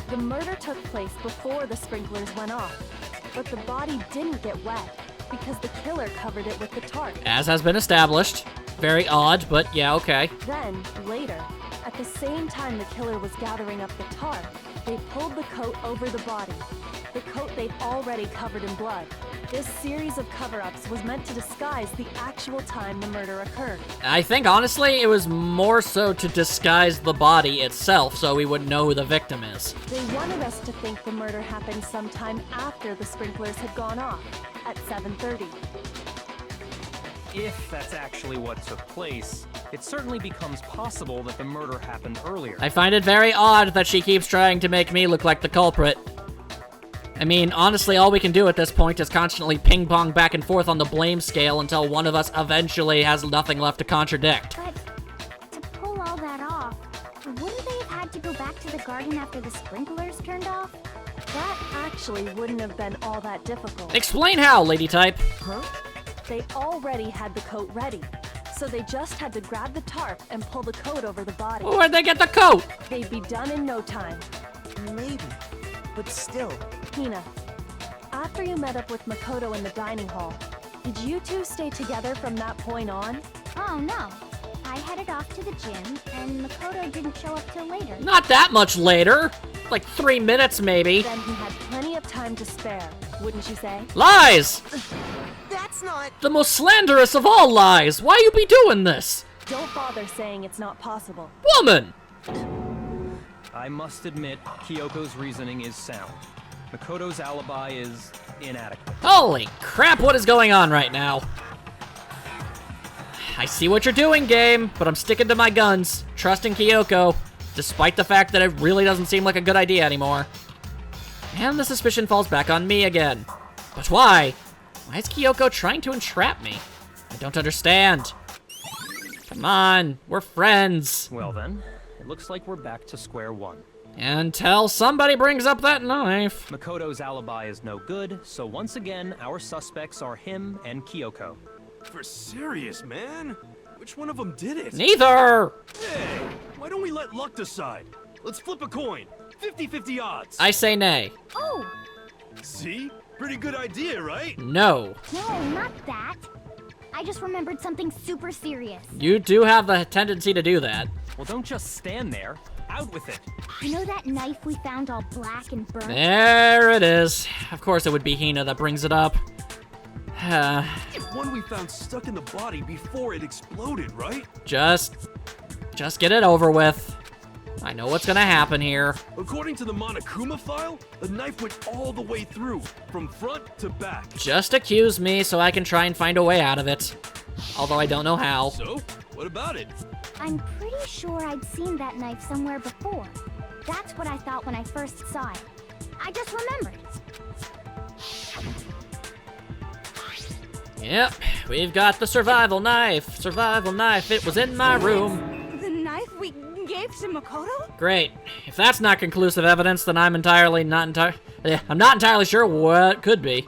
The murder took place before the sprinklers went off, but the body didn't get wet because the killer covered it with the tarp. As has been established. Very odd, but yeah, okay. Then, later, at the same time the killer was gathering up the tarp, they pulled the coat over the body. The coat they'd already covered in blood. This series of cover-ups was meant to disguise the actual time the murder occurred. I think, honestly, it was more so to disguise the body itself so we wouldn't know who the victim is. They wanted us to think the murder happened sometime after the sprinklers had gone off, at 7:30. If that's actually what took place, it certainly becomes possible that the murder happened earlier. I find it very odd that she keeps trying to make me look like the culprit. I mean, honestly, all we can do at this point is constantly ping-pong back and forth on the blame scale until one of us eventually has nothing left to contradict. But to pull all that off, wouldn't they have had to go back to the garden after the sprinklers turned off? That actually wouldn't have been all that difficult. Explain how, Lady Type. Huh? They already had the coat ready, So they just had to grab the tarp and pull the coat over the body. Where'd they get the coat? They'd be done in no time. Maybe. But still. Hina, after you met up with Makoto in the dining hall, did you two stay together from that point on? Oh no. I headed off to the gym, and Makoto didn't show up till later. Not that much later. Like 3 minutes, maybe. Then he had plenty of time to spare, wouldn't you say? Lies! That's not... The most slanderous of all lies. Why you be doing this? Don't bother saying it's not possible. Woman! I must admit, Kyoko's reasoning is sound. Makoto's alibi is inadequate. Holy crap, what is going on right now? I see what you're doing, game, but I'm sticking to my guns, trusting Kyoko, despite the fact that it really doesn't seem like a good idea anymore. And the suspicion falls back on me again. But why? Why is Kyoko trying to entrap me? I don't understand. Come on, we're friends. Well then, it looks like we're back to square one. Until somebody brings up that knife. Makoto's alibi is no good, so once again, our suspects are him and Kyoko. For serious, man? Which one of them did it? Neither! Hey, why don't we let luck decide? Let's flip a coin. 50-50 odds. I say nay. Oh, See? Pretty good idea, right? No. no, not that. I just remembered something super serious. You do have the tendency to do that. Well, don't just stand there. Out with it. You know that knife we found all black and burnt? There it is. Of course it would be Hina that brings it up. It's one we found stuck in the body before it exploded, right? Just get it over with. I know what's gonna happen here. According to the Monokuma file, the knife went all the way through, from front to back. Just accuse me so I can try and find a way out of it. Although I don't know how. So, what about it? I'm pretty sure I'd seen that knife somewhere before. That's what I thought when I first saw it. I just remembered. Yep, we've got the survival knife. Survival knife, it was in my room. The knife we gave to Makoto? Great. If that's not conclusive evidence, then I'm not entirely sure what could be.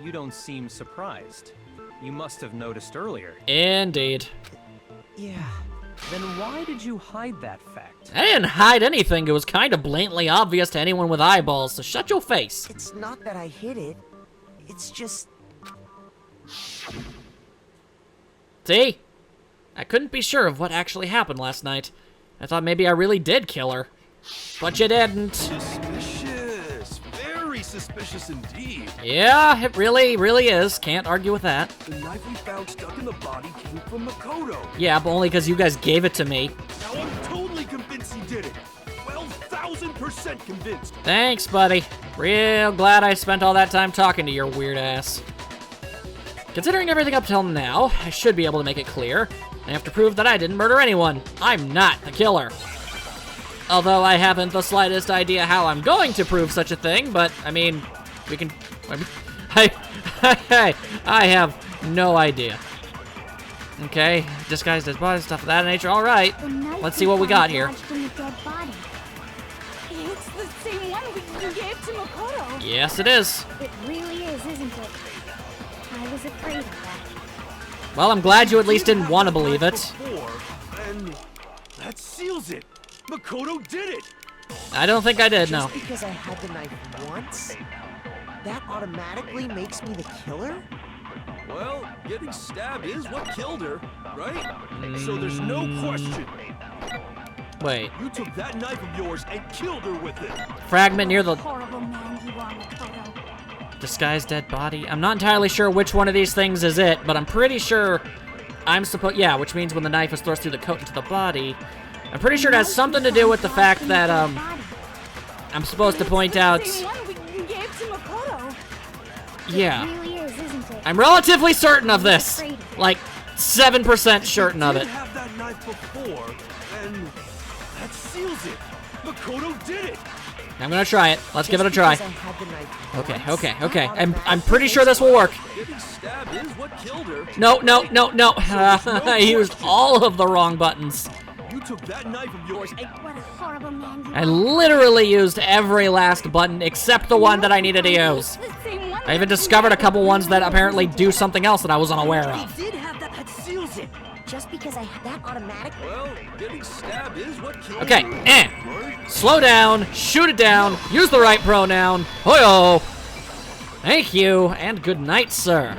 You don't seem surprised. You must have noticed earlier. Indeed. Yeah. Then why did you hide that fact? I didn't hide anything. It was kind of blatantly obvious to anyone with eyeballs, so shut your face. It's not that I hid it. It's just... See? I couldn't be sure of what actually happened last night. I thought maybe I really did kill her. But you didn't. Suspicious. Very suspicious indeed. Yeah, it really is. Can't argue with that. The knife we found stuck in the body came from Makoto. Yeah, but only because you guys gave it to me. Now I'm totally convinced he did it. 12,000% convinced. Thanks, buddy. Real glad I spent all that time talking to your weird ass. Considering everything up till now, I should be able to make it clear. I have to prove that I didn't murder anyone. I'm not the killer. Although I haven't the slightest idea how I'm going to prove such a thing, but, I mean, we can... I have no idea. Okay, disguised as body, stuff of that nature. All right, let's see what we got here. Lodged in the dead body. It's the same one we gave to Makoto. Yes, it is. It really is, isn't it? I was afraid of that. Well, I'm glad you at least didn't want to believe it. Before, and that seals it. Makoto did it. I don't think I did, no. Just because I had the knife once, that automatically makes me the killer? Well, getting stabbed is what killed her, right? So there's no question. Wait, You took that knife of yours and killed her with it. fragment near the Horrible man you are, Makoto. disguised dead body. I'm not entirely sure which one of these things is it, but I'm pretty sure yeah, which means when the knife is thrust through the coat into the body. I'm pretty sure it has something to do with the fact that, I'm supposed to point out... The same one we gave to Makoto. Yeah. It really is, isn't it? I'm relatively certain of this. Like, 7% certain of You it. did have that knife before, and that seals it. Makoto did it. I'm gonna try it. Let's give it a try. Because I had the knife Okay. once, I'm pretty sure this will work. Getting stabbed is what killed her. No. I used all of the wrong buttons. You took that knife of yours and What a horrible man you I are. literally used every last button except the one that I needed to use. The same one I even discovered a couple ones that apparently do something else that I was unaware of. did have that That seals it. Just because I had that automatic. Well, getting stabbed is what killed Okay, you, right? slow down, shoot it down, use the right pronoun. Hoyo! Thank you, and good night, sir.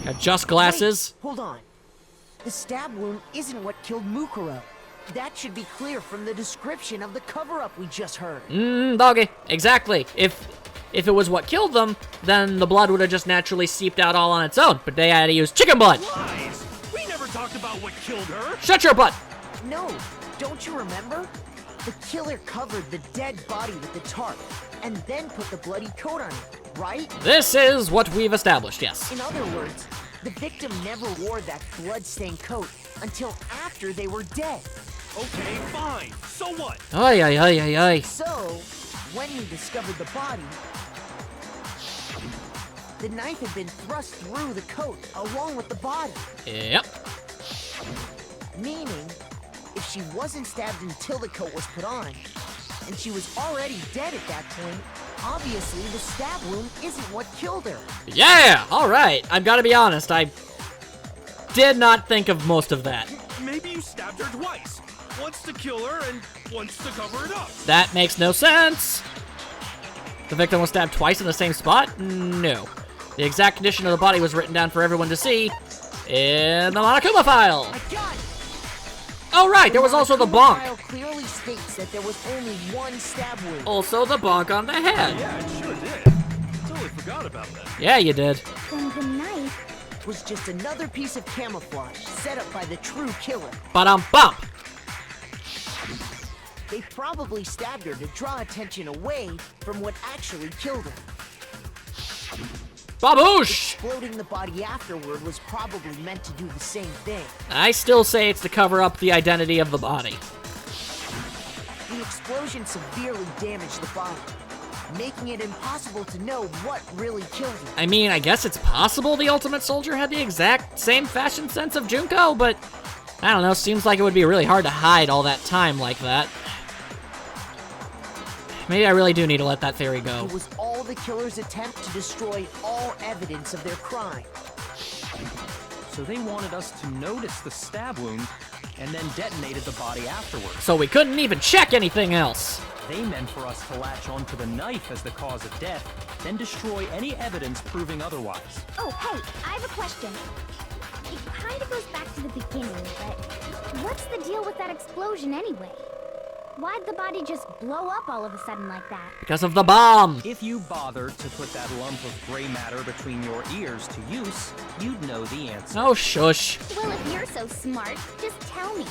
Adjust glasses. Wait, hold on. The stab wound isn't what killed Mukuro. That should be clear from the description of the cover-up we just heard. Doggy, exactly. If it was what killed them, then the blood would have just naturally seeped out all on its own, but they had to use chicken blood. Lies! We never talked about what killed her. Shut your butt! No, don't you remember? The killer covered the dead body with the tarp, and then put the bloody coat on it, right? This is what we've established, yes. In other words, the victim never wore that blood-stained coat until after they were dead. Okay, fine. So what? Ay, ay, ay, ay, ay. So, when we discovered the body, the knife had been thrust through the coat along with the body. Yep. Meaning, if she wasn't stabbed until the coat was put on, and she was already dead at that point, obviously the stab wound isn't what killed her. Yeah, alright. I've got to be honest, I did not think of most of that. Maybe you stabbed her twice. Once to kill her and once to cover it up. That makes no sense. The victim was stabbed twice in the same spot? No. The exact condition of the body was written down for everyone to see in the Monokuma file. I got it! Oh, right, there was also the Monokuma bonk. file clearly states that there was only one stab wound. Also the bonk on the head. Yeah, it sure did. Totally forgot about that. Yeah, you did. Then the knife. Was just another piece of camouflage set up by the true killer. Ba-dum-bump. They probably stabbed her to draw attention away from what actually killed her. Baboosh! Exploding the body afterward was probably meant to do the same thing. I still say it's to cover up the identity of the body. The explosion severely damaged the body, making it impossible to know what really killed her. I mean, I guess it's possible the Ultimate Soldier had the exact same fashion sense of Junko, but I don't know, seems like it would be really hard to hide all that time like that. Maybe I really do need to let that theory go. It was all the killer's attempt to destroy all evidence of their crime. So they wanted us to notice the stab wound and then detonated the body afterwards. So we couldn't even check anything else. They meant for us to latch onto the knife as the cause of death, then destroy any evidence proving otherwise. Oh, hey, I have a question. It kind of goes back to the beginning, but what's the deal with that explosion anyway? Why'd the body just blow up all of a sudden like that? Because of the bomb. If you bothered to put that lump of gray matter between your ears to use, you'd know the answer. Oh, shush. Well, if you're so smart, just tell me.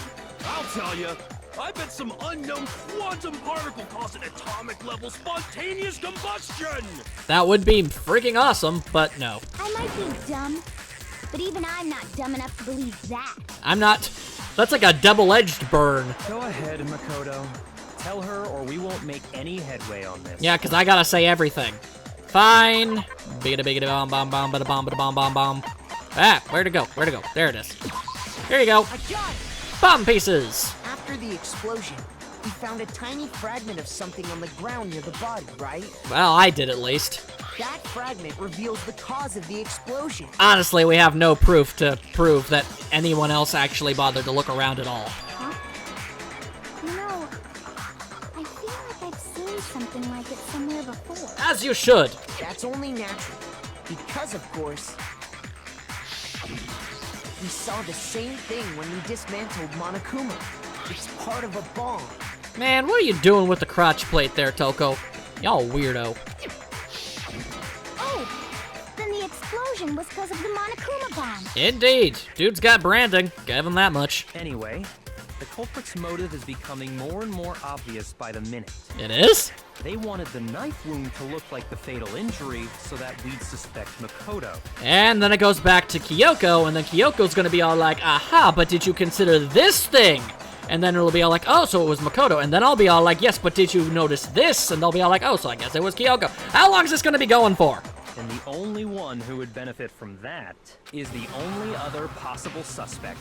I'll tell you. I bet some unknown quantum particle cause an atomic level spontaneous combustion. That would be freaking awesome, but no. I might be dumb, but even I'm not dumb enough to believe that. I'm not. That's like a double-edged burn. Go ahead, Makoto. Tell her or we won't make any headway on this. Yeah, because I gotta say everything. Fine. Biggity bomb bomb bomb bada bomb bada bomb bomb bomb. Ah, where'd it go? Where'd it go? There it is. Here you go. I got it! Bomb pieces. After the explosion, we found a tiny fragment of something on the ground near the body, right? Well, I did at least. That fragment reveals the cause of the explosion. Honestly, we have no proof to prove that anyone else actually bothered to look around at all. Huh? You know, I feel like I've seen something like it somewhere before. As you should. That's only natural, because of course, we saw the same thing when we dismantled Monokuma. It's part of a bomb. Man, what are you doing with the crotch plate there, Toko? Y'all weirdo. Oh, then the explosion was because of the Monokuma bomb. Indeed. Dude's got branding. Give him that much. Anyway, the culprit's motive is becoming more and more obvious by the minute. It is? They wanted the knife wound to look like the fatal injury so that we'd suspect Makoto. And then it goes back to Kyoko, and then Kyoko's gonna be all like, aha, but did you consider this thing? And then it'll be all like, oh, so it was Makoto. And then I'll be all like, yes, but did you notice this? And they'll be all like, oh, so I guess it was Kyoko. How long is this gonna be going for? And the only one who would benefit from that is the only other possible suspect.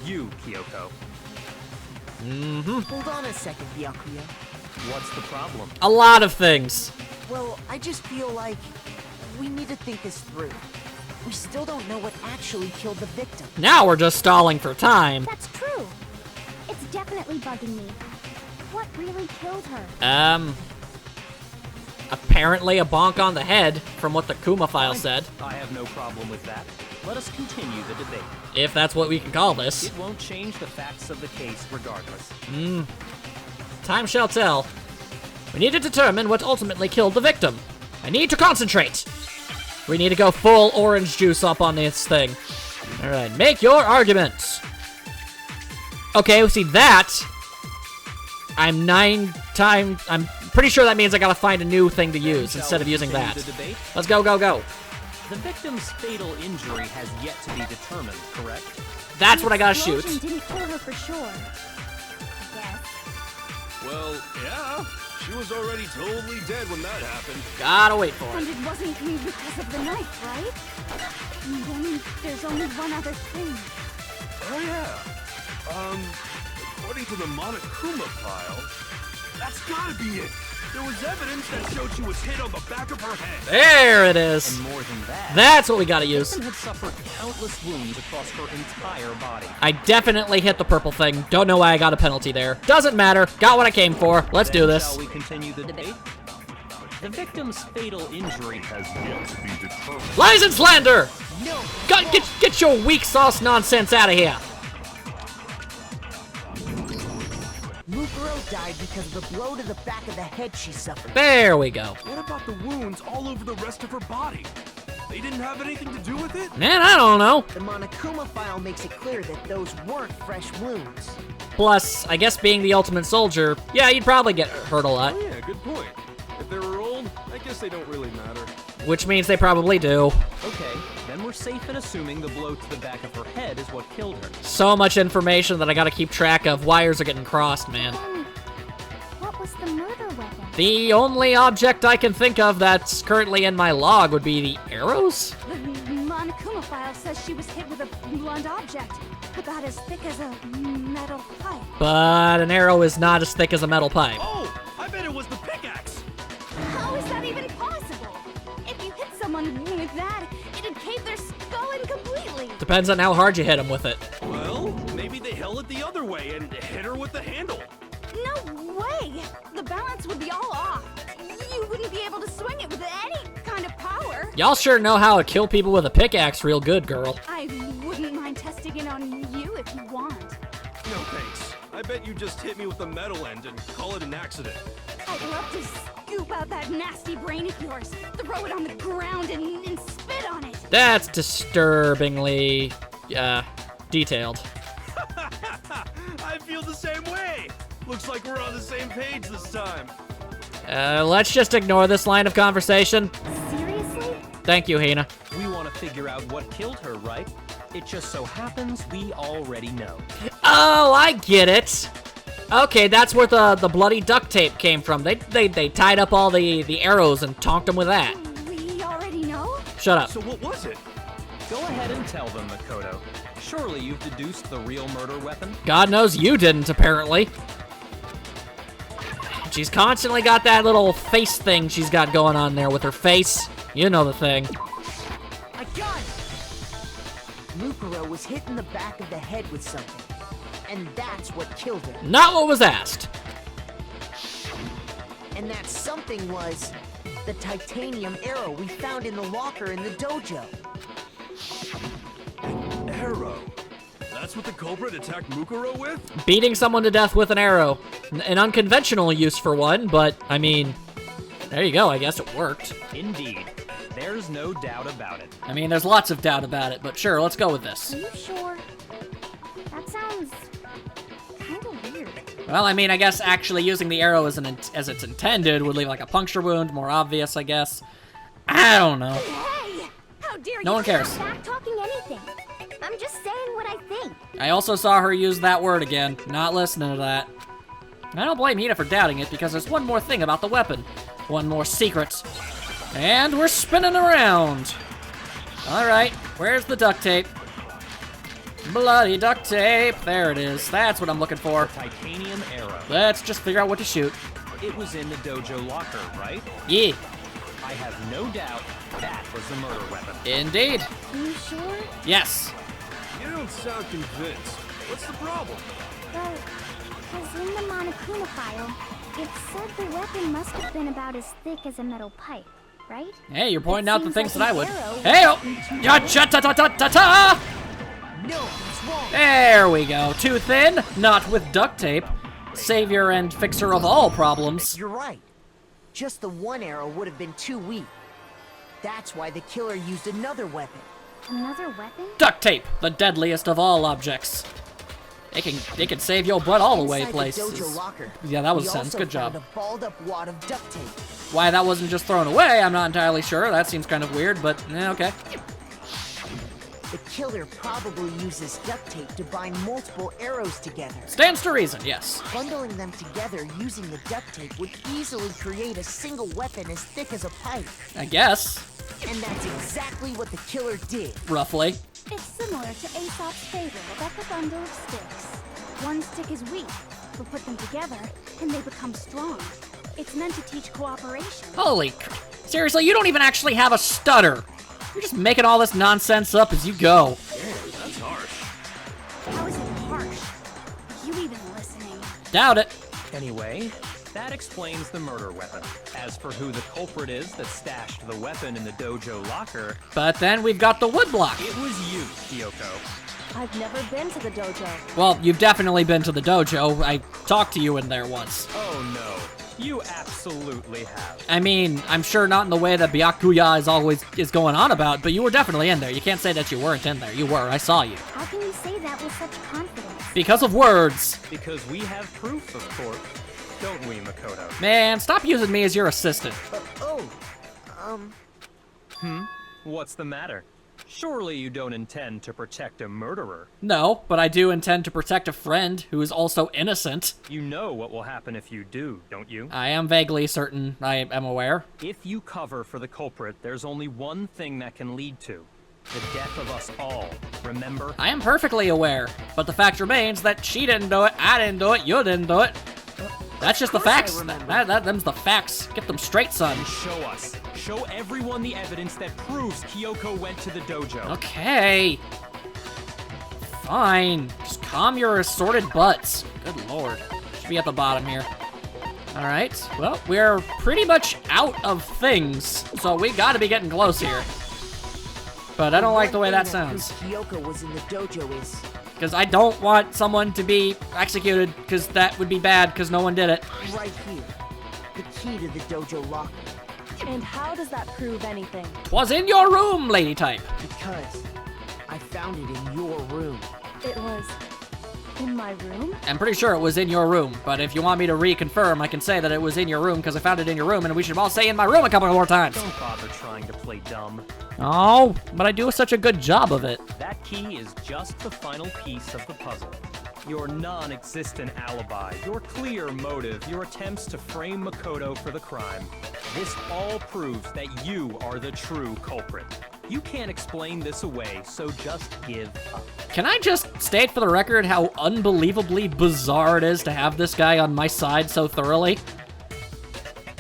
You, Kyoko. Hold on a second, Byakuya. What's the problem? A lot of things. Well, I just feel like we need to think this through. we still don't know what actually killed the victim. Now we're just stalling for time. That's true. It's definitely bugging me. What really killed her? Apparently a bonk on the head, from what the Kuma file said. I have no problem with that. Let us continue the debate. If that's what we can call this. It won't change the facts of the case regardless. Time shall tell. We need to determine what ultimately killed the victim. I need to concentrate. We need to go full orange juice up on this thing. Alright, make your arguments. Okay, we see that. I'm pretty sure that means I gotta find a new thing to use instead of using that. Let's go, go, go. The victim's fatal injury has yet to be determined, correct? That's what I gotta shoot. The explosion didn't kill her for sure. Yes. Well, yeah. She was already totally dead when that happened. Gotta wait for And it. it wasn't because of the knife, right? And then there's only one other thing. Oh, yeah. According to the Monokuma file, that's gotta be it. There was evidence that showed she was hit on the back of her head. There it is. And more than that, That's what we gotta use. the victim had suffered countless wounds across her entire body. I definitely hit the purple thing. Don't know why I got a penalty there. Doesn't matter. Got what I came for. Let's do Then this. Shall we continue the debate? The victim's fatal injury has yet to be determined. Lies and slander! No. Get your weak sauce nonsense out of here. Mukuro died because of the blow to the back of the head she suffered. There we go. What about the wounds all over the rest of her body? They didn't have anything to do with it? Man, I don't know. The Monokuma file makes it clear that those weren't fresh wounds. Plus, I guess being the ultimate soldier, yeah, you'd probably get hurt a lot. Oh, yeah, good point. If they were old, I guess they don't really matter. Which means they probably do. Okay, then we're safe in assuming the blow to the back of her head is what killed her. So much information that I gotta keep track of. Wires are getting crossed, man. Then, what was the murder weapon? The only object I can think of that's currently in my log would be the arrows? The Monokuma file says she was hit with a blunt object, about as thick as a metal pipe. But an arrow is not as thick as a metal pipe. Oh, I bet it was the pickaxe. How is that even possible? If you hit someone with that, it'd cave their skull in completely. Depends on how hard you hit them with it. Well, maybe they held it the other way and hit her with the handle. No way! The balance would be all off. You wouldn't be able to swing it with any kind of power. Y'all sure know how to kill people with a pickaxe real good, girl. I wouldn't mind testing it on you if you want. No thanks. I bet you just hit me with the metal end and call it an accident. I'd love to scoop out that nasty brain of yours, throw it on the ground, and spit on it. That's disturbingly, detailed. I feel the same way. Looks like we're on the same page this time. Let's just ignore this line of conversation. Seriously? Thank you, Hina. We want to figure out what killed her, right? It just so happens we already know. Oh, I get it. Okay, that's where the bloody duct tape came from. They tied up all the arrows and tonked them with that. We already know? Shut up. So what was it? Go ahead and tell them, Makoto. Surely you've deduced the real murder weapon? God knows you didn't, apparently. She's constantly got that little face thing she's got going on there with her face. You know the thing. I got it! Mukuro was hit in the back of the head with something. And that's what killed her. Not what was asked. And that something was the titanium arrow we found in the locker in the dojo. Arrow. That's what the culprit attacked Mukuro with? Beating someone to death with an arrow. An unconventional use for one, but, I mean, there you go. I guess it worked. Indeed. There's no doubt about it. I mean, there's lots of doubt about it, but sure, let's go with this. Are you sure? That sounds kind of weird. Well, I mean, I guess actually using the arrow as it's intended would leave like a puncture wound, more obvious, I guess. I don't know. Hey! How dare you? No one cares. I'm not talking anything. I'm just saying what I think. I also saw her use that word again. Not listening to that. I don't blame Hina for doubting it, because there's one more thing about the weapon. One more secret. And we're spinning around. Alright, where's the duct tape? Bloody duct tape. There it is. That's what I'm looking for. Titanium arrow. Let's just figure out what to shoot. It was in the dojo locker, right? Yeah. I have no doubt that was the murder weapon. Indeed. You sure? Yes. You don't sound convinced. What's the problem? Well, because in the Monokuma file, it said the weapon must have been about as thick as a metal pipe, right? Hey, you're pointing It out the seems things like that I would. an arrow Hey, oh! would be Ya cha ta ta ta ta ta! No, he's wrong. There we go. Too thin? Not with duct tape. Savior and fixer of all problems. You're right. Just the one arrow would have been too weak. That's why the killer used another weapon. Another weapon? Duct tape, the deadliest of all objects. It can save your butt all the way Inside the places. dojo locker, Yeah, that was we sense. also Good job. found a balled up wad of duct tape. Why that wasn't just thrown away, I'm not entirely sure. That seems kind of weird, but okay. The killer probably uses duct tape to bind multiple arrows together. Stands to reason, yes. Bundling them together using the duct tape would easily create a single weapon as thick as a pipe. I guess. And that's exactly what the killer did. Roughly. It's similar to Aesop's fable about the bundle of sticks. One stick is weak, but put them together, and they become strong. It's meant to teach cooperation. Holy seriously, you don't even actually have a stutter. You're just making all this nonsense up as you go. That's harsh. How is it harsh? You even listening? Doubt it. Anyway, that explains the murder weapon. As for who the culprit is that stashed the weapon in the dojo locker, But then we've got the woodblock. it was you, Kyoko. I've never been to the dojo. Well, you've definitely been to the dojo. I talked to you in there once. Oh no, you absolutely have. I mean, I'm sure not in the way that Byakuya is going on about, but you were definitely in there. You can't say that you weren't in there. You were. I saw you. How can you say that with such confidence? Because of words. Because we have proof, of course. Don't we, Makoto? Man, stop using me as your assistant. What's the matter? Surely you don't intend to protect a murderer. No, but I do intend to protect a friend who is also innocent. You know what will happen if you do, don't you? I am vaguely certain. I am aware. If you cover for the culprit, there's only one thing that can lead to. The death of us all, remember? I am perfectly aware, but the fact remains that she didn't do it, I didn't do it, you didn't do it. That's just the facts. Them's the facts. Get them straight, son. Show us. Show everyone the evidence that proves Kyoko went to the dojo. Okay. Fine. Just calm your assorted butts. Good lord. Should be at the bottom here. Alright. Well, we're pretty much out of things, so we gotta be getting close here. But I don't like the way that sounds. Kyoko was in the dojo is Because I don't want someone to be executed, because that would be bad, because no one did it. right here. The key to the dojo locker. And how does that prove anything? 'Twas in your room, lady type. Because I found it in your room. It was in my room? I'm pretty sure it was in your room, but if you want me to reconfirm, I can say that it was in your room, because I found it in your room, and we should all say in my room a couple more times. Don't bother trying to play dumb. Oh, but I do such a good job of it. That key is just the final piece of the puzzle. Your non-existent alibi, your clear motive, your attempts to frame Makoto for the crime. This all proves that you are the true culprit. You can't explain this away, so just give up. Can I just state for the record how unbelievably bizarre it is to have this guy on my side so thoroughly?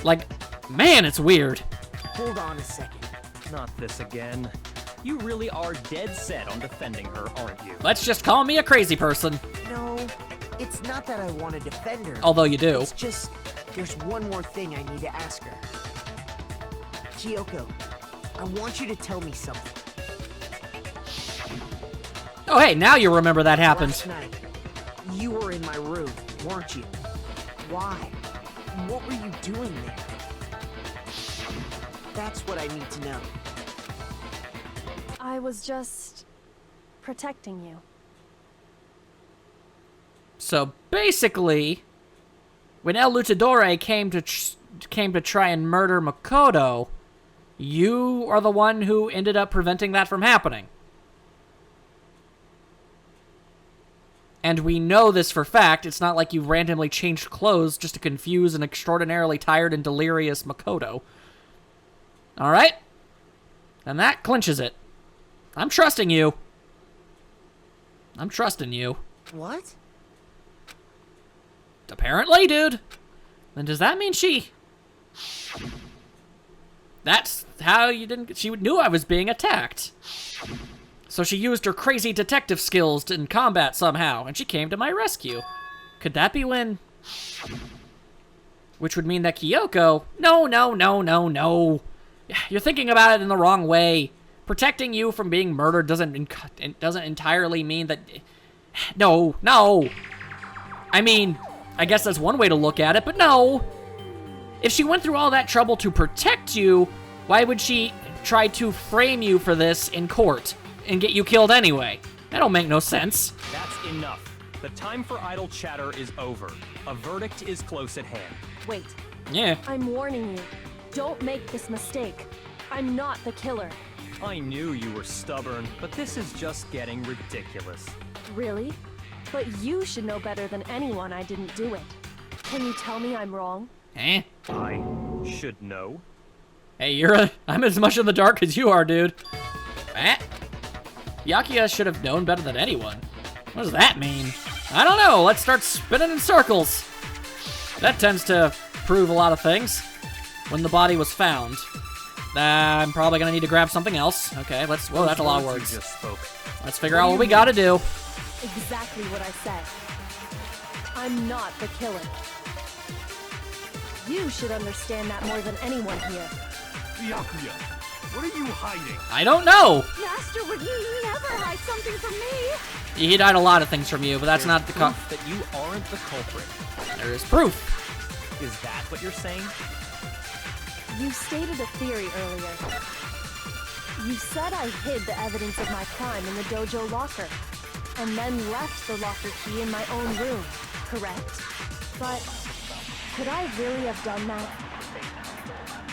Like, man, it's weird. Hold on a second. Not this again. You really are dead set on defending her, aren't you? Let's just call me a crazy person. No, it's not that I want to defend her. Although you do. It's just, there's one more thing I need to ask her. Kyoko, I want you to tell me something. Oh, hey, now you remember that happened. Last night, you were in my room, weren't you? Why? What were you doing there? That's what I need to know. I was just protecting you. So basically, when El Luchadore came to try and murder Makoto, you are the one who ended up preventing that from happening. And we know this for fact. It's not like you randomly changed clothes just to confuse an extraordinarily tired and delirious Makoto. Alright? And that clinches it. I'm trusting you. I'm trusting you. What? Apparently, dude. Then does that mean she... That's how you didn't... She knew I was being attacked. So she used her crazy detective skills in combat somehow, and she came to my rescue. Could that be when... Which would mean that Kyoko... No. You're thinking about it in the wrong way. Protecting you from being murdered doesn't entirely mean that... No. I mean, I guess that's one way to look at it, but no. If she went through all that trouble to protect you, why would she try to frame you for this in court and get you killed anyway? That don't make no sense. That's enough. The time for idle chatter is over. A verdict is close at hand. Wait, Yeah. I'm warning you. Don't make this mistake. I'm not the killer. I knew you were stubborn, but this is just getting ridiculous. Really? But you should know better than anyone I didn't do it. Can you tell me I'm wrong? Eh? I should know. Hey, I'm as much in the dark as you are, dude. Eh? Byakuya should have known better than anyone. What does that mean? I don't know. Let's start spinning in circles. That tends to prove a lot of things. When the body was found. I'm probably gonna need to grab something else. Okay, whoa, that's a lot of words. You just spoke. Let's figure out what we gotta do. Exactly what I said. I'm not the killer. You should understand that more than anyone here. Byakuya, what are you hiding? I don't know. Master would never hide something from me. He hid a lot of things from you, but that's not the Proof that you aren't the culprit. There is proof. Is that what you're saying? You stated a theory earlier. You said I hid the evidence of my crime in the dojo locker, and then left the locker key in my own room, correct? But could I really have done that?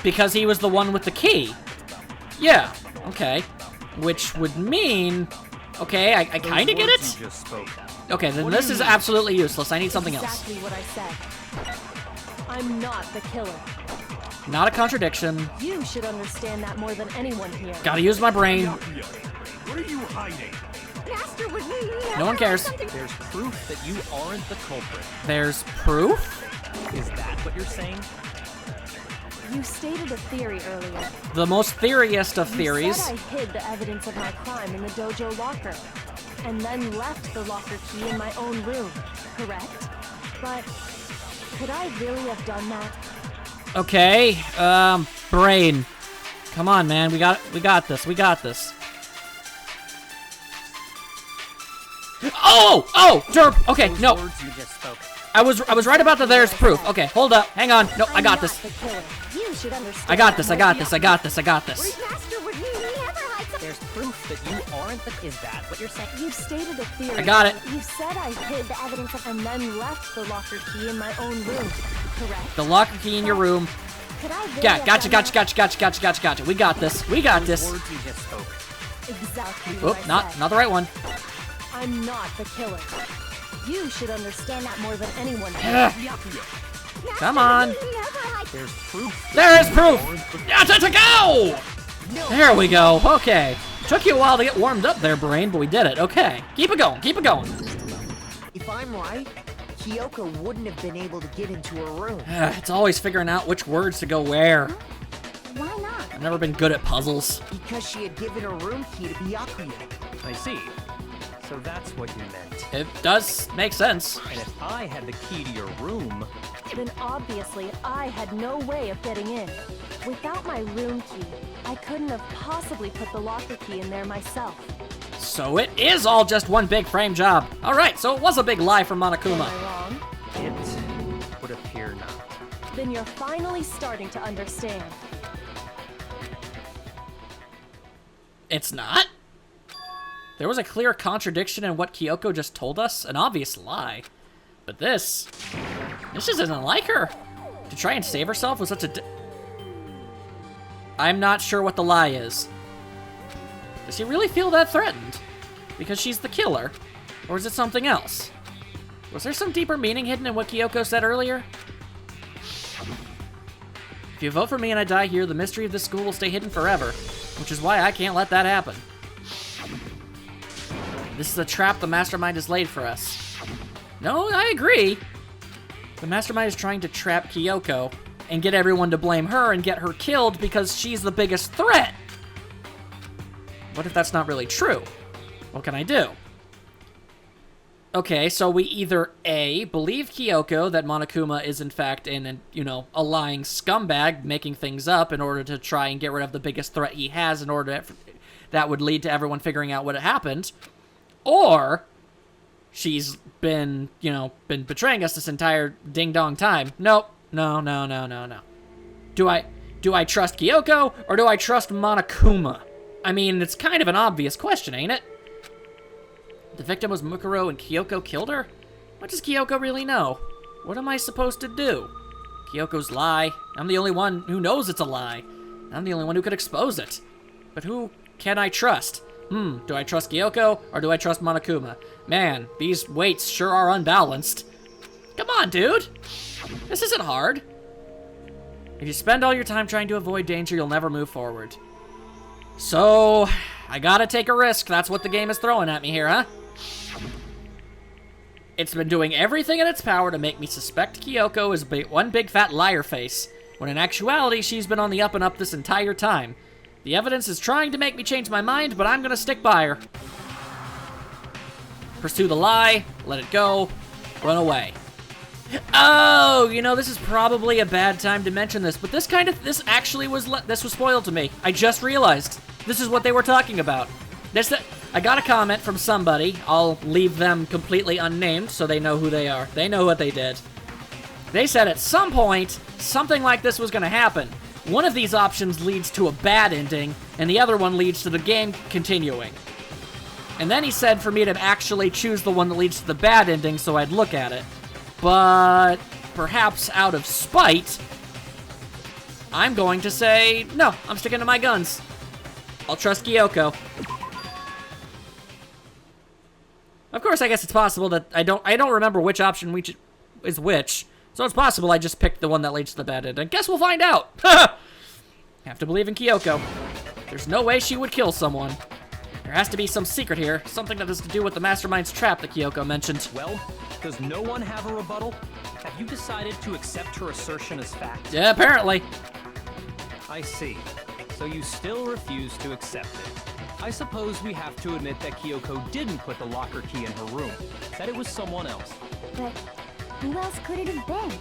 Because he was the one with the key. Yeah, okay. Which would mean... Okay, I kind of get Those words it. you just spoke. Okay, then What do this you is mean? absolutely useless. I need something else. Exactly what I said. I'm not the killer. Not a contradiction. You should understand that more than anyone here. Gotta use my brain. Byakuya, what are you hiding? Master would never No one cares. hide something. There's proof that you aren't the culprit. There's proof? Is that what you're saying? You stated a theory earlier. The most theoriest of You theories. said I hid the evidence of my crime in the dojo locker, and then left the locker key in my own room, correct? But could I really have done that? Okay, brain. Come on, man. We got this. Oh, derp. Okay, Those no. words you just spoke. I was right about the there's proof. Okay, hold up. Hang on. No, I got I'm this. not the killer. You should understand. I got this. that I more got this. I got this. I got this. Master would never hide something. There's proof that you aren't the... Is that what you're saying? You stated a theory. I got it. You said I hid the evidence of, and then left the locker key in my own room, correct? The locker key in your room. Could I really Yeah, have gotcha. done that? Gotcha. We got this. We got this. Words you just spoke. Exactly what Oop, I not said. the right one. I'm not the killer. You should understand that more than anyone here. Ugh, Byakuya, come on. Never hide. There's proof. There is proof. Yeah, to go. There we go. Okay. Took you a while to get warmed up there, brain, but we did it. Okay. Keep it going. If I'm right, Kyoko wouldn't have been able to get into her room. It's always figuring out which words to go where. Why not? I've never been good at puzzles. Because she had given her room key to Byakuya. I see. So that's what you meant. It does make sense. And if I had the key to your room, Then obviously I had no way of getting in. Without my room key, I couldn't have possibly put the locker key in there myself. So it is all just one big frame job. All right, so it was a big lie from Am Monokuma. I wrong? it would appear not. Then you're finally starting to understand. It's not? There was a clear contradiction in what Kyoko just told us, an obvious lie. But this just isn't like her. To try and save herself was such a I'm not sure what the lie is. Does she really feel that threatened? Because she's the killer? Or is it something else? Was there some deeper meaning hidden in what Kyoko said earlier? If you vote for me and I die here, the mystery of this school will stay hidden forever, which is why I can't let that happen. This is a trap the mastermind has laid for us. No, I agree. The mastermind is trying to trap Kyoko, and get everyone to blame her and get her killed because she's the biggest threat. What if that's not really true? What can I do? Okay, so we either A, believe Kyoko that Monokuma is in fact a lying scumbag making things up in order to try and get rid of the biggest threat he has in order to, that would lead to everyone figuring out what had happened. Or she's been betraying us this entire ding-dong time. Nope. No. Do I trust Kyoko or do I trust Monokuma? I mean, it's kind of an obvious question, ain't it? The victim was Mukuro and Kyoko killed her? What does Kyoko really know? What am I supposed to do? Kyoko's lie. I'm the only one who knows it's a lie. I'm the only one who could expose it. But who can I trust? Do I trust Kyoko or do I trust Monokuma? Man, these weights sure are unbalanced. Come on, dude. This isn't hard. If you spend all your time trying to avoid danger, you'll never move forward. So, I gotta take a risk. That's what the game is throwing at me here, huh? It's been doing everything in its power to make me suspect Kyoko is one big fat liar face, when in actuality, she's been on the up and up this entire time. The evidence is trying to make me change my mind, but I'm gonna stick by her. Pursue the lie, let it go, run away. Oh, this is probably a bad time to mention this, but this was spoiled to me. I just realized this is what they were talking about. I got a comment from somebody. I'll leave them completely unnamed so they know who they are. They know what they did. They said at some point, something like this was going to happen. One of these options leads to a bad ending, and the other one leads to the game continuing. And then he said for me to actually choose the one that leads to the bad ending so I'd look at it. But perhaps out of spite, I'm going to say, no, I'm sticking to my guns. I'll trust Kyoko. Of course, I guess it's possible that I don't remember which option is which, so it's possible I just picked the one that leads to the bad end. I guess we'll find out. Have to believe in Kyoko. There's no way she would kill someone. There has to be some secret here, something that has to do with the Mastermind's trap that Kyoko mentioned. Well, does no one have a rebuttal? Have you decided to accept her assertion as fact? Yeah, apparently. I see. So you still refuse to accept it. I suppose we have to admit that Kyoko didn't put the locker key in her room, that it was someone else. But who else could it have been?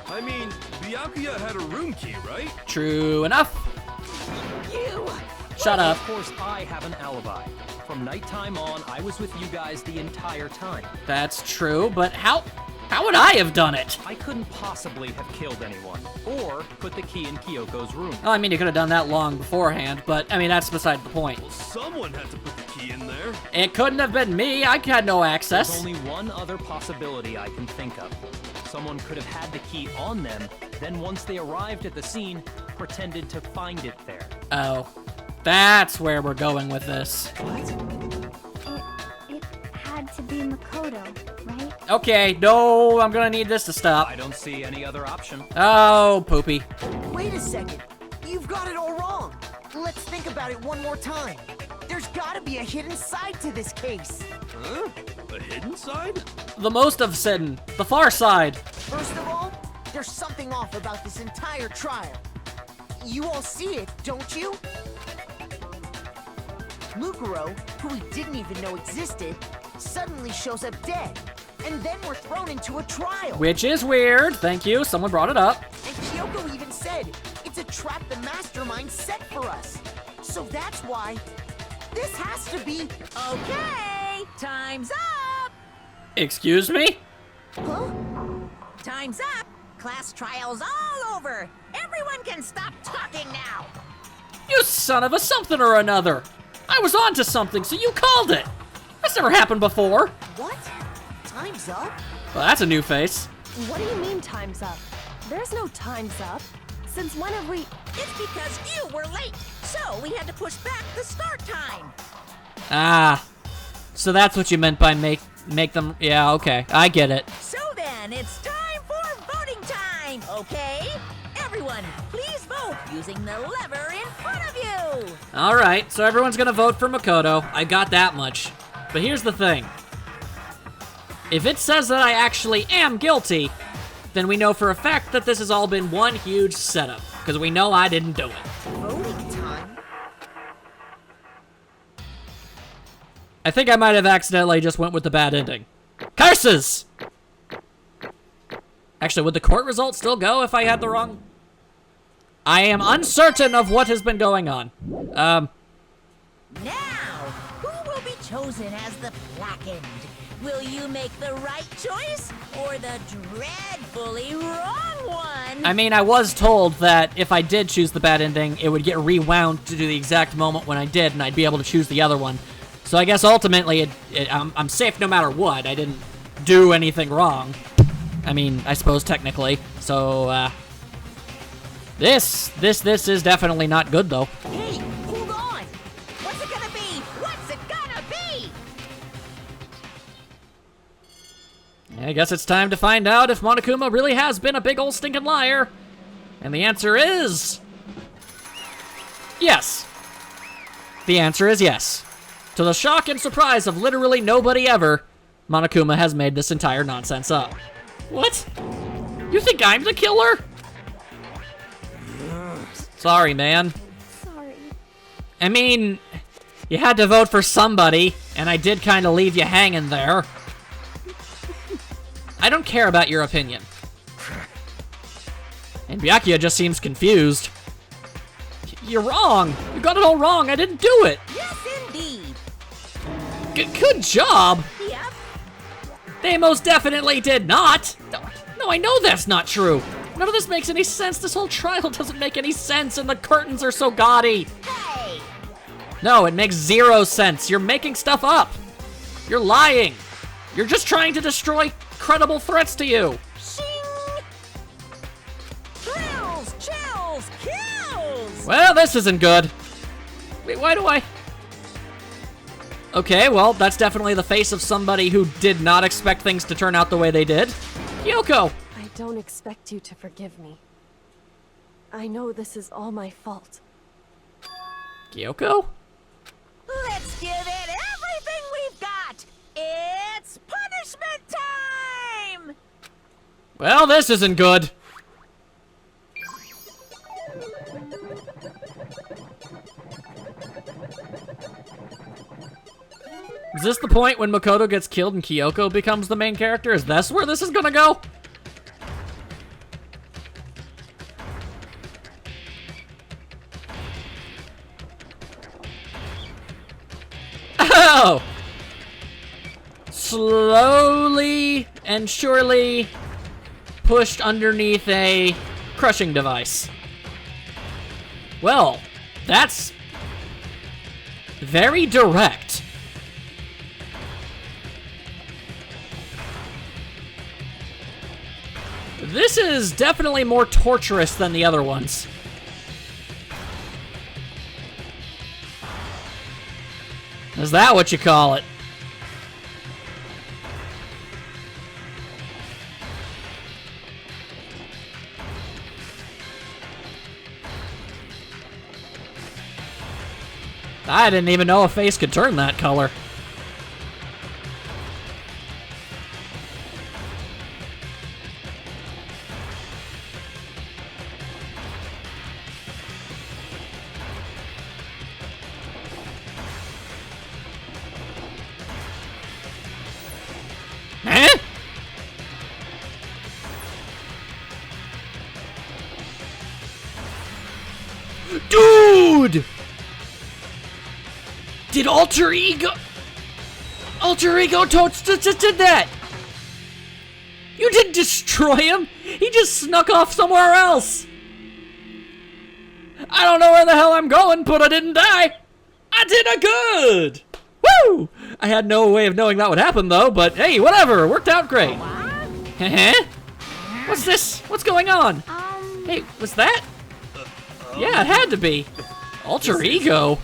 I mean, Byakuya had a room key, right? True enough. You! Shut up. Of course, I have an alibi. From nighttime on, I was with you guys the entire time. That's true, but how would I have done it? I couldn't possibly have killed anyone, or put the key in Kyoko's room. Well, I mean, you could have done that long beforehand, but, I mean, that's beside the point. Well, someone had to put the key in there. It couldn't have been me. I had no access. There's only one other possibility I can think of. Someone could have had the key on them, then once they arrived at the scene, pretended to find it there. Oh. That's where we're going with this. It had to be Makoto, right? Okay, no, I'm gonna need this to stop. I don't see any other option. Oh, poopy. Wait a second. You've got it all wrong. Let's think about it one more time. There's gotta be a hidden side to this case. Huh? A hidden side? The most of Sidon. The far side. First of all, there's something off about this entire trial. You all see it, don't you? Mukuro, who we didn't even know existed, suddenly shows up dead. And then we're thrown into a trial. Which is weird. Thank you. Someone brought it up. And Kyoko even said, it's a trap the Mastermind set for us. So that's why this has to be... Okay, time's up! Excuse me? Huh? Time's up! Class trial's all over! Everyone can stop talking now! You son of a something or another. I was onto something, so you called it. That's never happened before. What? Time's up? Well, that's a new face. What do you mean time's up? There's no time's up. Since when have we... It's because you were late, so we had to push back the start time. Ah. So that's what you meant by make them... Yeah, okay. I get it. So then, it's time for voting time, okay? Everyone, please vote using the lever in front of you. All right, so everyone's gonna vote for Makoto. I got that much. But here's the thing. If it says that I actually am guilty, then we know for a fact that this has all been one huge setup, because we know I didn't do it. Voting time? I think I might have accidentally just went with the bad ending. Curses! Actually, would the court result still go if I had the wrong... I am uncertain of what has been going on. Now, who will be chosen as the blackened? Will you make the right choice or the dreadfully wrong one? I mean, I was told that if I did choose the bad ending, it would get rewound to the exact moment when I did, and I'd be able to choose the other one. So I guess ultimately, I'm safe no matter what. I didn't do anything wrong. I mean, I suppose technically. So, this is definitely not good, though. Hey, hold on! What's it gonna be? What's it gonna be? I guess it's time to find out if Monokuma really has been a big ol' stinking liar. And the answer is... yes. The answer is yes. To the shock and surprise of literally nobody ever, Monokuma has made this entire nonsense up. What? You think I'm the killer? Sorry, man. Sorry. I mean, you had to vote for somebody, and I did kind of leave you hanging there. I don't care about your opinion. And Byakuya just seems confused. You're wrong. You got it all wrong. I didn't do it. Yes, indeed. Good job. Yep. They most definitely did not. No, I know that's not true. None of this makes any sense. This whole trial doesn't make any sense, and the curtains are so gaudy. Hey! No, it makes 0 sense. You're making stuff up. You're lying. You're just trying to destroy credible threats to you. Shing! Thrills, chills, kills! Well, this isn't good. Wait, why do I... Okay, well, that's definitely the face of somebody who did not expect things to turn out the way they did. Kyoko! I don't expect you to forgive me. I know this is all my fault. Kyoko? Let's give it everything we've got! It's punishment time! Well, this isn't good. Is this the point when Makoto gets killed and Kyoko becomes the main character? Is this where this is gonna go? Oh! Slowly and surely pushed underneath a crushing device. Well, that's very direct. This is definitely more torturous than the other ones. Is that what you call it? I didn't even know a face could turn that color. Huh? Dude! Did Alter Ego Toads just did that? You didn't destroy him. He just snuck off somewhere else. I don't know where the hell I'm going, but I didn't die. I did a good. Woo! I had no way of knowing that would happen, though, but hey, whatever. It worked out great. What's this? What's going on? Hey, was that? Yeah, it had to be. Alter Ego?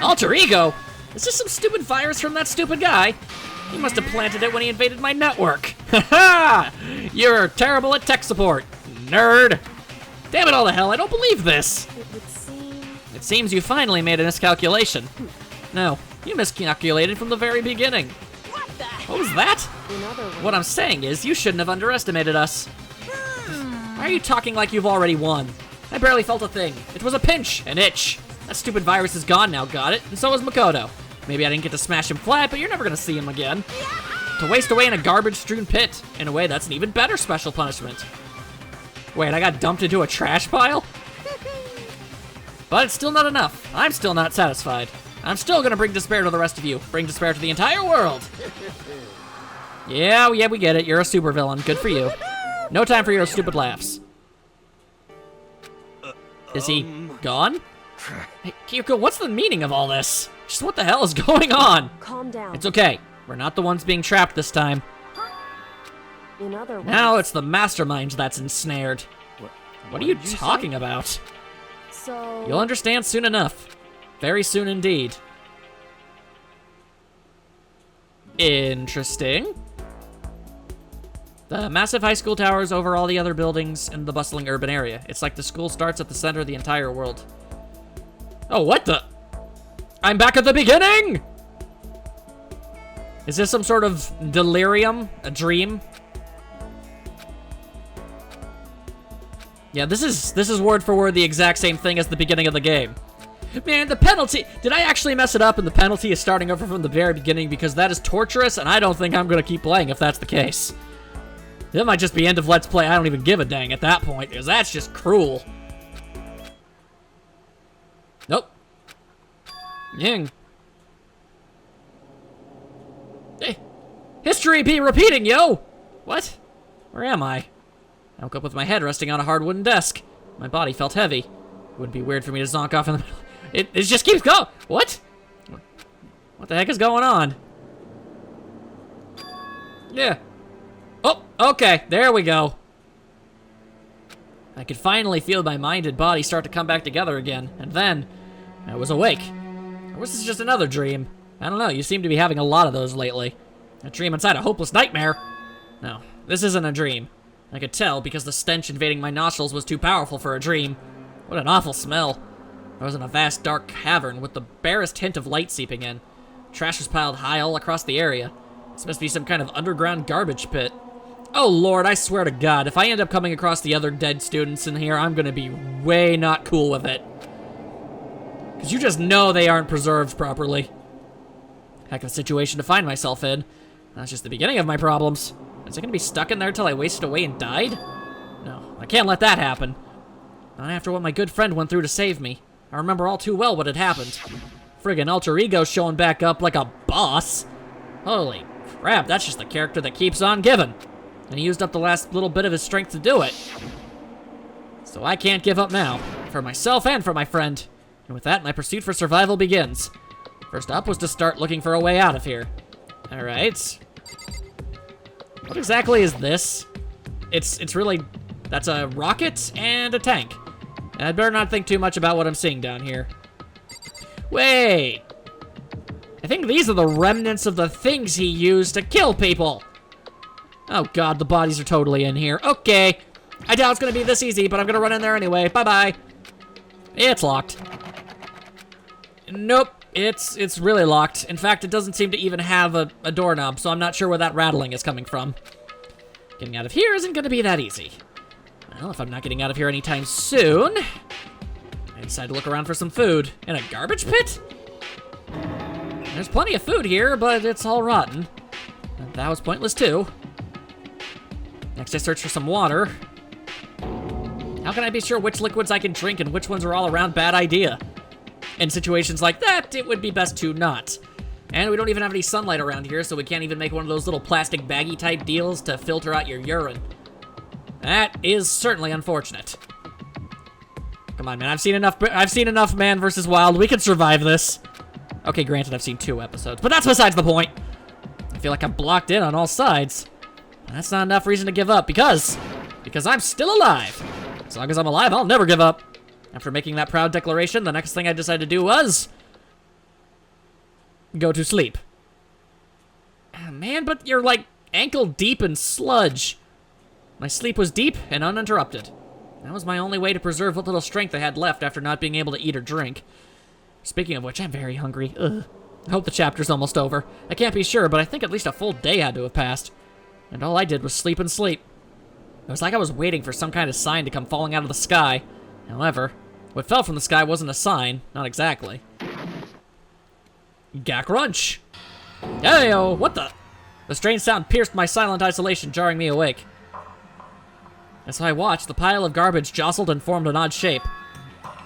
Alter Ego? Is this some stupid virus from that stupid guy? He must have planted it when he invaded my network. Ha! You're terrible at tech support, nerd. Damn it all to hell, I don't believe this. It would seem... It seems you finally made a miscalculation. No, you miscalculated from the very beginning. What the What was that? In other words, What I'm saying is, you shouldn't have underestimated us. Why are you talking like you've already won? I barely felt a thing. It was a pinch, an itch. That stupid virus is gone now, got it? And so is Makoto. Maybe I didn't get to smash him flat, but you're never gonna see him again. To waste away in a garbage-strewn pit. In a way, that's an even better special punishment. Wait, I got dumped into a trash pile? But it's still not enough. I'm still not satisfied. I'm still gonna bring despair to the rest of you. Bring despair to the entire world. Yeah, we get it. You're a supervillain. Good for you. No time for your stupid laughs. Is he gone? Hey, Kyoko, what's the meaning of all this? Just what the hell is going on? calm down. It's okay. We're not the ones being trapped this time. In other words, Now it's the mastermind that's ensnared. What are you talking about? so You'll understand soon enough. Very soon indeed. Interesting. The massive high school towers over all the other buildings in the bustling urban area. It's like the school starts at the center of the entire world. Oh, what the? I'm back at the beginning! Is this some sort of delirium? A dream? Yeah, this is word for word the exact same thing as the beginning of the game. Man, the penalty... Did I actually mess it up and the penalty is starting over from the very beginning? Because that is torturous and I don't think I'm going to keep playing if that's the case. It might just be end of Let's Play. I don't even give a dang at that point, because that's just cruel. Nope. Ying. Hey. History be repeating, yo! What? Where am I? I woke up with my head resting on a hard wooden desk. My body felt heavy. It wouldn't be weird for me to zonk off in the middle. It just keeps going. What? What the heck is going on? Yeah. Oh, okay. There we go. I could finally feel my mind and body start to come back together again. And then, I was awake. Or was this just another dream? I don't know. You seem to be having a lot of those lately. A dream inside a hopeless nightmare. No, this isn't a dream. I could tell because the stench invading my nostrils was too powerful for a dream. What an awful smell. I was in a vast dark cavern with the barest hint of light seeping in. Trash was piled high all across the area. This must be some kind of underground garbage pit. Oh lord, I swear to god, if I end up coming across the other dead students in here, I'm gonna be way not cool with it. Because you just know they aren't preserved properly. Heck of a situation to find myself in. That's just the beginning of my problems. Is I gonna be stuck in there till I wasted away and died? No, I can't let that happen. Not after what my good friend went through to save me. I remember all too well what had happened. Friggin' alter ego showing back up like a boss. Holy crap, that's just the character that keeps on giving. And he used up the last little bit of his strength to do it. So I can't give up now. For myself and for my friend. And with that, my pursuit for survival begins. First up was to start looking for a way out of here. Alright. What exactly is this? It's really... That's a rocket and a tank. And I'd better not think too much about what I'm seeing down here. Wait! I think these are the remnants of the things he used to kill people! Oh god, the bodies are totally in here. Okay. I doubt it's gonna be this easy, but I'm gonna run in there anyway. Bye-bye. It's locked. Nope. It's really locked. In fact, it doesn't seem to even have a doorknob, so I'm not sure where that rattling is coming from. Getting out of here isn't gonna be that easy. Well, if I'm not getting out of here anytime soon, I decide to look around for some food. In a garbage pit? There's plenty of food here, but it's all rotten. And that was pointless too. Next I search for some water. How can I be sure which liquids I can drink and which ones are all around bad idea? In situations like that, it would be best to not. And we don't even have any sunlight around here, so we can't even make one of those little plastic baggy type deals to filter out your urine. That is certainly unfortunate. Come on, man. I've seen enough Man vs. Wild. We can survive this. Okay, granted, I've seen 2 episodes, but that's besides the point. I feel like I'm blocked in on all sides. That's not enough reason to give up, because I'm still alive. As long as I'm alive, I'll never give up. After making that proud declaration, the next thing I decided to do was go to sleep. Oh, man, but you're like ankle deep in sludge. My sleep was deep and uninterrupted. That was my only way to preserve what little strength I had left after not being able to eat or drink. Speaking of which, I'm very hungry. Ugh. I hope the chapter's almost over. I can't be sure, but I think at least a full day had to have passed. And all I did was sleep and sleep. It was like I was waiting for some kind of sign to come falling out of the sky. However, what fell from the sky wasn't a sign. Not exactly. Gakrunch! Hey-o, what the? The strange sound pierced my silent isolation, jarring me awake. As I watched, the pile of garbage jostled and formed an odd shape.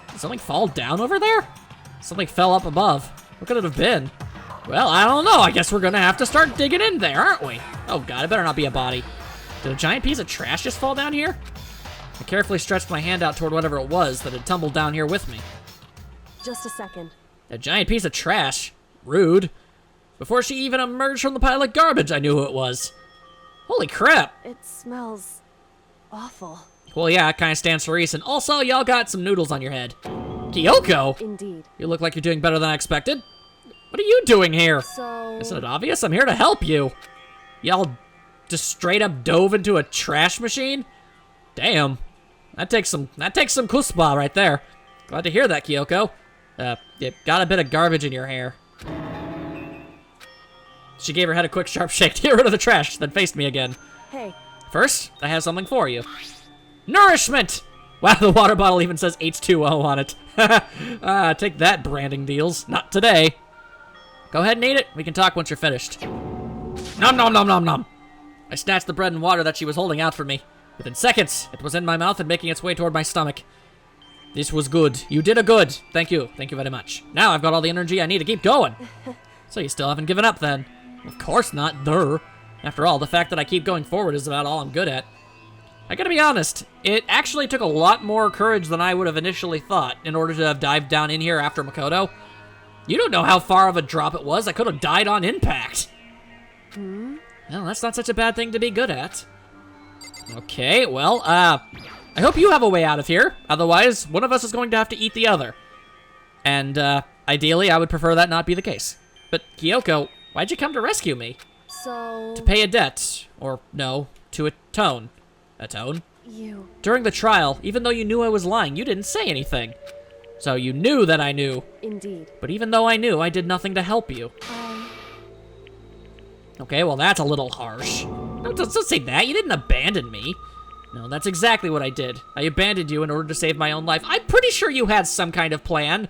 Did something fall down over there? Something fell up above. What could it have been? Well, I don't know. I guess we're gonna have to start digging in there, aren't we? Oh god, it better not be a body. Did a giant piece of trash just fall down here? I carefully stretched my hand out toward whatever it was that had tumbled down here with me. Just a second. A giant piece of trash? Rude. Before she even emerged from the pile of garbage, I knew who it was. Holy crap. It smells awful. Well, yeah, it kind of stands to reason. Also, y'all got some noodles on your head. Kyoko! Indeed. You look like you're doing better than I expected. What are you doing here? So... Isn't it obvious? I'm here to help you. Y'all just straight up dove into a trash machine? Damn. That takes some chutzpah right there. Glad to hear that, Kyoko. You got a bit of garbage in your hair. She gave her head a quick, sharp shake to get rid of the trash, then faced me again. Hey. First, I have something for you. Nourishment! Wow, the water bottle even says H2O on it. Take that, branding deals. Not today. Go ahead and eat it. We can talk once you're finished. Nom nom nom nom nom. I snatched the bread and water that she was holding out for me. Within seconds, it was in my mouth and making its way toward my stomach. This was good. You did a good. Thank you. Thank you very much. Now I've got all the energy I need to keep going. So you still haven't given up then? Of course not, duh. After all, the fact that I keep going forward is about all I'm good at. I gotta be honest, it actually took a lot more courage than I would have initially thought in order to have dived down in here after Makoto. You don't know how far of a drop it was. I could have died on impact. Well, that's not such a bad thing to be good at. Okay, well, I hope you have a way out of here. Otherwise, one of us is going to have to eat the other. And, ideally, I would prefer that not be the case. But, Kyoko, why'd you come to rescue me? So... To pay a debt. Or, no, to atone. Atone? You... During the trial, even though you knew I was lying, you didn't say anything. So you knew that I knew. Indeed. But even though I knew, I did nothing to help you. Okay, well that's a little harsh. No, don't say that. You didn't abandon me. No, that's exactly what I did. I abandoned you in order to save my own life. I'm pretty sure you had some kind of plan.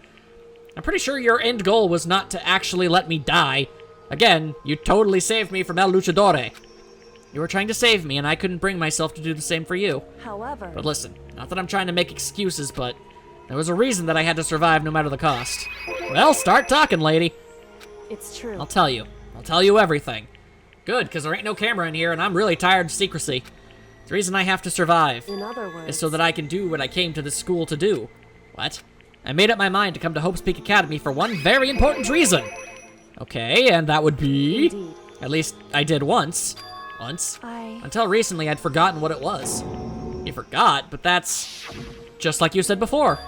I'm pretty sure your end goal was not to actually let me die. Again, you totally saved me from El Luchadore. You were trying to save me, and I couldn't bring myself to do the same for you. However... But listen, not that I'm trying to make excuses, but there was a reason that I had to survive no matter the cost. Well, start talking, lady. It's true. I'll tell you. I'll tell you everything. Good, because there ain't no camera in here, and I'm really tired of secrecy. The reason I have to survive In other words... is so that I can do what I came to this school to do. What? I made up my mind to come to Hope's Peak Academy for one very important reason. Okay, and that would be... Indeed. At least I did once. Until recently, I'd forgotten what it was. You forgot, but that's just like you said before.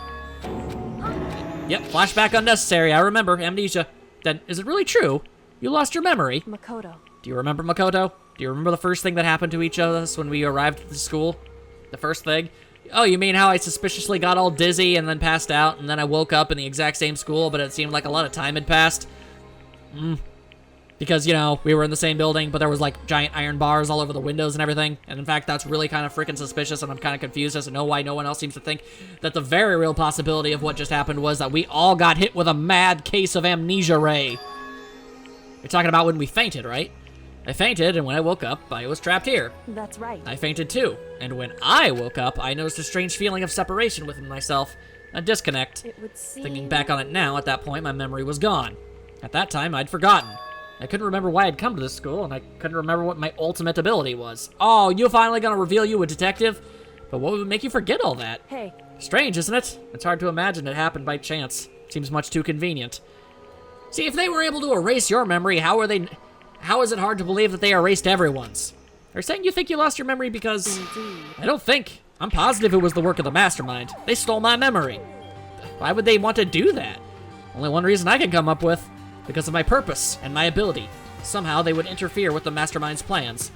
Yep, flashback unnecessary. I remember. Amnesia. Then, is it really true? You lost your memory. Makoto. Do you remember Makoto? Do you remember the first thing that happened to each of us when we arrived at the school? The first thing? Oh, you mean how I suspiciously got all dizzy and then passed out, and then I woke up in the exact same school, but it seemed like a lot of time had passed? Because, you know, we were in the same building, but there was, like, giant iron bars all over the windows and everything. And, in fact, that's really kind of freaking suspicious, and I'm kind of confused as to know why no one else seems to think that the very real possibility of what just happened was that we all got hit with a mad case of amnesia ray. You're talking about when we fainted, right? I fainted, and when I woke up, I was trapped here. That's right. I fainted, too. And when I woke up, I noticed a strange feeling of separation within myself. A disconnect. It would seem... Thinking back on it now, at that point, my memory was gone. At that time, I'd forgotten. I couldn't remember why I'd come to this school, and I couldn't remember what my ultimate ability was. Oh, you're finally gonna reveal you a detective? But what would make you forget all that? Hey. Strange, isn't it? It's hard to imagine it happened by chance. Seems much too convenient. See, if they were able to erase your memory, how is it hard to believe that they erased everyone's? Are you saying you think you lost your memory because... Indeed. I don't think. I'm positive it was the work of the mastermind. They stole my memory. Why would they want to do that? Only one reason I can come up with. Because of my purpose and my ability. Somehow they would interfere with the mastermind's plans.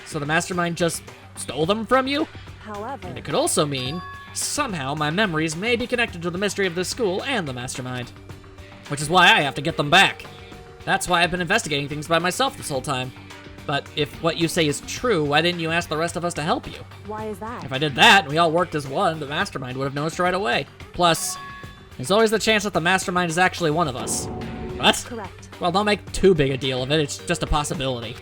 So the mastermind just stole them from you? However... And it could also mean, somehow my memories may be connected to the mystery of this school and the mastermind. Which is why I have to get them back. That's why I've been investigating things by myself this whole time. But if what you say is true, why didn't you ask the rest of us to help you? Why is that? If I did that and we all worked as one, the mastermind would have noticed right away. Plus, there's always the chance that the mastermind is actually one of us. What? Correct. Well, don't make too big a deal of it, it's just a possibility.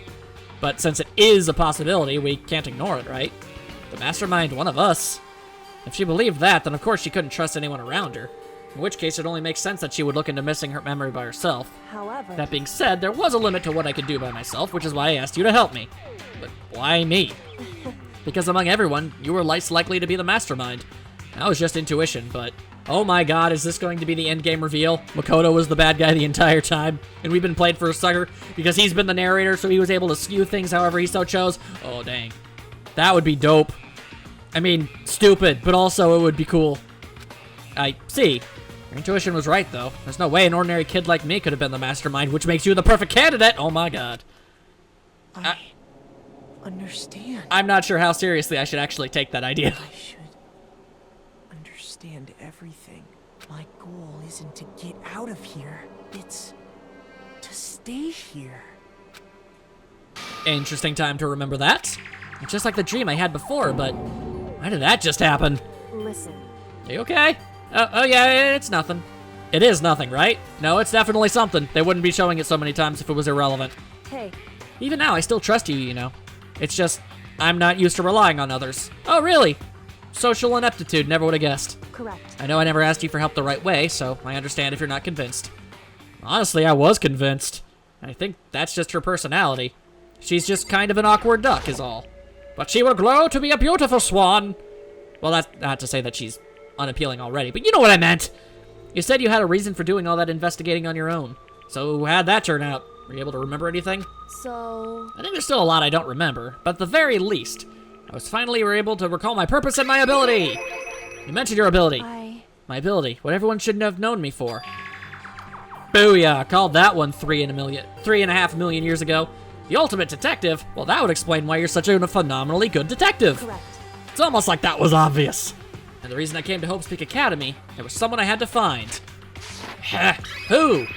But since it is a possibility, we can't ignore it, right? The mastermind, one of us. If she believed that, then of course she couldn't trust anyone around her. In which case, it only makes sense that she would look into missing her memory by herself. However... That being said, there was a limit to what I could do by myself, which is why I asked you to help me. But why me? Because among everyone, you were least likely to be the mastermind. That was just intuition, but... Oh my god, is this going to be the endgame reveal? Makoto was the bad guy the entire time, and we've been played for a sucker because he's been the narrator, so he was able to skew things however he so chose? Oh, dang. That would be dope. I mean, stupid, but also it would be cool. I see. Your intuition was right, though. There's no way an ordinary kid like me could have been the mastermind, which makes you the perfect candidate! Oh my god. I understand. I'm not sure how seriously I should actually take that idea. I should understand everything. My goal isn't to get out of here. It's to stay here. Interesting time to remember that. It's just like the dream I had before, but why did that just happen? Listen. Are you okay? Oh yeah, it's nothing. It is nothing, right? No, it's definitely something. They wouldn't be showing it so many times if it was irrelevant. Hey. Even now, I still trust you, you know. It's just, I'm not used to relying on others. Oh, really? Social ineptitude, never would have guessed. Correct. I know I never asked you for help the right way, so I understand if you're not convinced. Honestly, I was convinced. I think that's just her personality. She's just kind of an awkward duck, is all. But she will grow to be a beautiful swan. Well, that's not to say that she's unappealing already, but you know what I meant. You said you had a reason for doing all that investigating on your own. So how'd that turn out? Were you able to remember anything? So... I think there's still a lot I don't remember, but at the very least, I was finally able to recall my purpose and my ability. You mentioned your ability. My ability, what everyone should have known me for. Booyah, called that one 3.5 million years ago. The ultimate detective? Well, that would explain why you're such a phenomenally good detective. Correct. It's almost like that was obvious. And the reason I came to Hope's Peak Academy, there was someone I had to find. Who?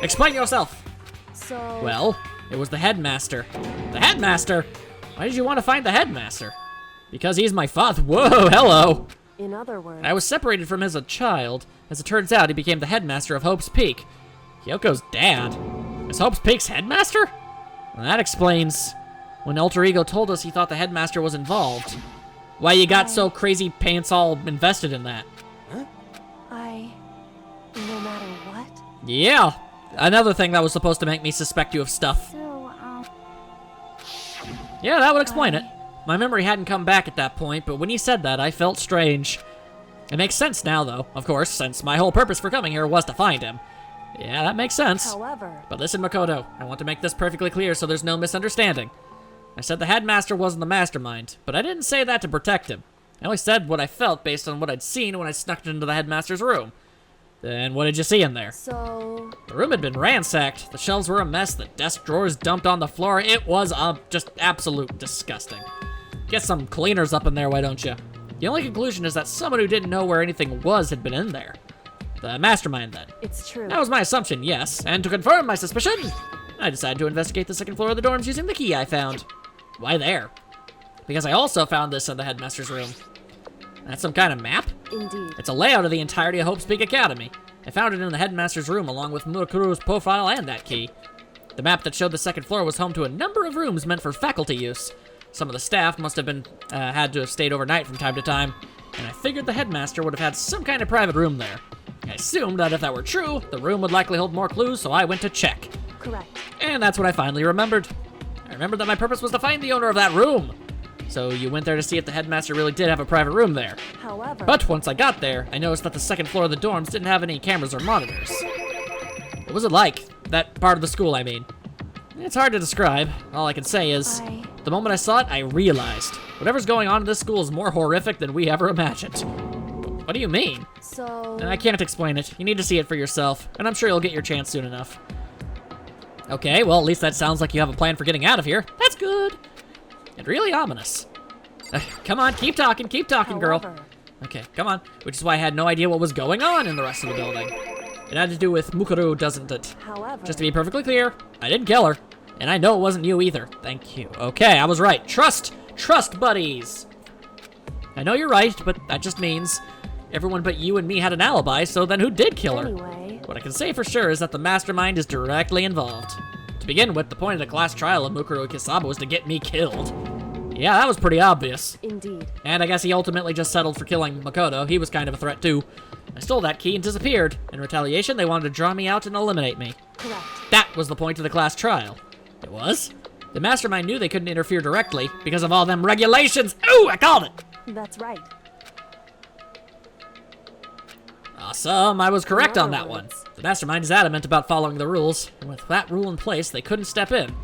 Explain yourself. So... Well, it was the headmaster. The headmaster? Why did you want to find the headmaster? Because he's my father. Whoa, hello. In other words... I was separated from him as a child. As it turns out, he became the headmaster of Hope's Peak. Kyoko's dad. Is Hope's Peak's headmaster? Well, that explains when Alter Ego told us he thought the headmaster was involved. Why you got so crazy pants all invested in that? Huh? No matter what? Yeah. Another thing that was supposed to make me suspect you of stuff. So, Yeah, that would explain it. My memory hadn't come back at that point, but when he said that, I felt strange. It makes sense now, though, of course, since my whole purpose for coming here was to find him. Yeah, that makes sense. However... But listen, Makoto, I want to make this perfectly clear so there's no misunderstanding. I said the headmaster wasn't the mastermind, but I didn't say that to protect him. I only said what I felt based on what I'd seen when I snuck into the headmaster's room. Then what did you see in there? So... The room had been ransacked. The shelves were a mess. The desk drawers dumped on the floor. It was just absolute disgusting. Get some cleaners up in there, why don't you? The only conclusion is that someone who didn't know where anything was had been in there. The mastermind, then. It's true. That was my assumption, yes. And to confirm my suspicion, I decided to investigate the second floor of the dorms using the key I found. Why there? Because I also found this in the headmaster's room. That's some kind of map? Indeed. It's a layout of the entirety of Hope's Peak Academy. I found it in the headmaster's room along with Murakuru's profile and that key. The map that showed the second floor was home to a number of rooms meant for faculty use. Some of the staff must have been had to have stayed overnight from time to time, and I figured the headmaster would have had some kind of private room there. I assumed that if that were true, the room would likely hold more clues, so I went to check. Correct. And that's when I finally remembered. I remembered that my purpose was to find the owner of that room. So you went there to see if the headmaster really did have a private room there. However... But once I got there, I noticed that the second floor of the dorms didn't have any cameras or monitors. What was it like? That part of the school, I mean. It's hard to describe. All I can say is, the moment I saw it, I realized whatever's going on in this school is more horrific than we ever imagined. What do you mean? So... I can't explain it. You need to see it for yourself, and I'm sure you'll get your chance soon enough. Okay, well, at least that sounds like you have a plan for getting out of here. That's good. And really ominous. Come on, keep talking, girl. However... Okay, come on. Which is why I had no idea what was going on in the rest of the building. It had to do with Mukuru, doesn't it? However, Just to be perfectly clear, I didn't kill her. And I know it wasn't you either. Thank you. Okay, I was right. Trust! Trust, buddies! I know you're right, but that just means everyone but you and me had an alibi, so then who did kill her? anyway, What I can say for sure is that the mastermind is directly involved. To begin with, the point of the class trial of Mukuro Ikisaba was to get me killed. Yeah, that was pretty obvious. indeed. And I guess he ultimately just settled for killing Makoto. He was kind of a threat too. I stole that key and disappeared. In retaliation, they wanted to draw me out and eliminate me. Correct. That was the point of the class trial. It was? The mastermind knew they couldn't interfere directly because of all them regulations. Ooh, I called it! That's right. Awesome, I was correct In on other that one. words- The mastermind is adamant about following the rules, and with that rule in place, they couldn't step in.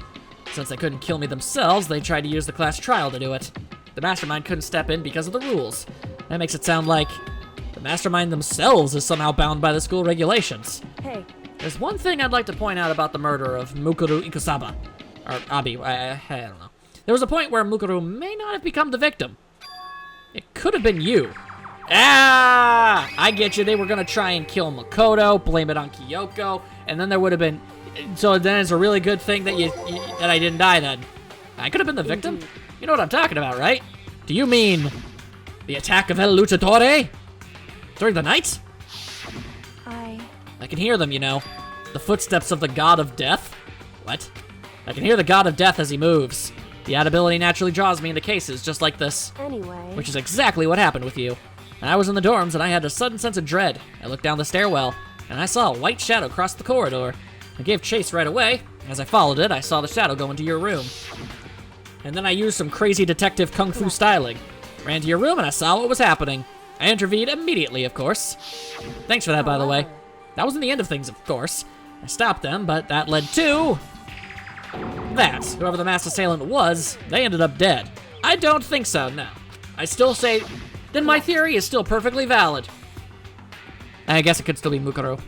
Since they couldn't kill me themselves, they tried to use the class trial to do it. The mastermind couldn't step in because of the rules. That makes it sound like the mastermind themselves is somehow bound by the school regulations. Hey, There's one thing I'd like to point out about the murder of Mukuru Ikusaba. Or Abi, I don't know. There was a point where Mukuru may not have become the victim. It could have been you. Ah! I get you. They were going to try and kill Makoto, blame it on Kyoko, and then there would have been... So then it's a really good thing that that I didn't die then. I could have been the victim? Indeed. You know what I'm talking about, right? Do you mean the attack of El Luchadore? During the night? I can hear them, you know. The footsteps of the god of death? What? I can hear the god of death as he moves. The ability naturally draws me into cases just like this. anyway. Which is exactly what happened with you. I was in the dorms and I had a sudden sense of dread. I looked down the stairwell and I saw a white shadow cross the corridor. I gave chase right away. As I followed it, I saw the shadow go into your room. And then I used some crazy detective kung fu styling. Ran to your room and I saw what was happening. I intervened immediately, of course. Thanks for that, by the way. That wasn't the end of things, of course. I stopped them, but that led to... that. Whoever the mass assailant was, they ended up dead. I don't think so, no. I still say... then my theory is still perfectly valid. I guess it could still be Mukuro.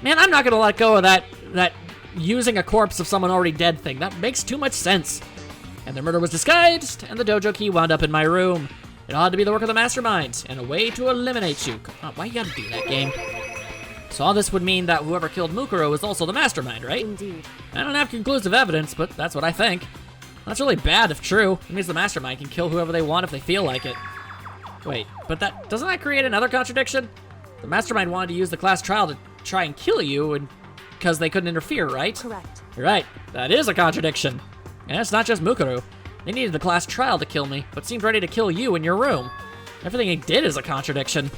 Man, I'm not gonna let go of that using a corpse of someone already dead thing. That makes too much sense. And their murder was disguised, and the dojo key wound up in my room. It ought to be the work of the mastermind, and a way to eliminate you. Come on, why you gotta do that, game? So all this would mean that whoever killed Mukuro is also the mastermind, right? Indeed. I don't have conclusive evidence, but that's what I think. That's really bad if true. It means the mastermind can kill whoever they want if they feel like it. Wait, but doesn't that create another contradiction? The mastermind wanted to use the class trial to try and kill you, and because they couldn't interfere, right? Correct. You're right. That is a contradiction. And it's not just Mukuro. They needed the class trial to kill me, but seemed ready to kill you in your room. Everything he did is a contradiction.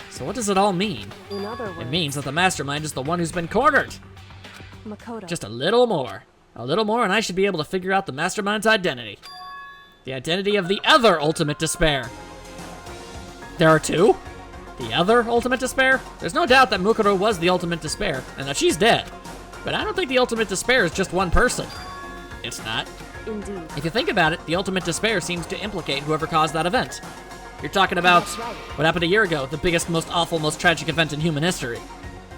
So what does it all mean? In other words, It means that the mastermind is the one who's been cornered. Makoto. Just a little more. A little more and I should be able to figure out the mastermind's identity. The identity of the other ultimate despair. There are two? The other ultimate despair? There's no doubt that Mukuro was the ultimate despair, and that she's dead. But I don't think the ultimate despair is just one person. It's not. Indeed. If you think about it, the ultimate despair seems to implicate whoever caused that event. You're talking about That's right. what happened a year ago, the biggest, most awful, most tragic event in human history.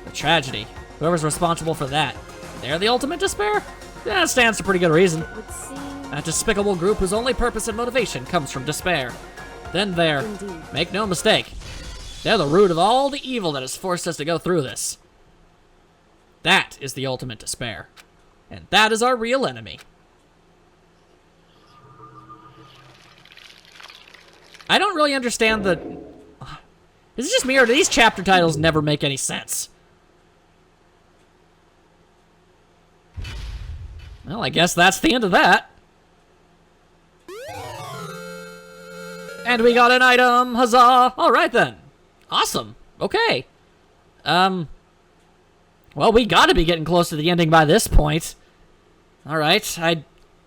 The tragedy. Whoever's responsible for that. They're the ultimate despair? That stands to pretty good reason. It would seem. That despicable group whose only purpose and motivation comes from despair. Then they're, Indeed. make no mistake, they're the root of all the evil that has forced us to go through this. That is the ultimate despair. And that is our real enemy. I don't really understand the... Is it just me, or do these chapter titles never make any sense? Well, I guess that's the end of that. And we got an item! Huzzah! Alright then. Awesome. Okay. Well, we gotta be getting close to the ending by this point. Alright,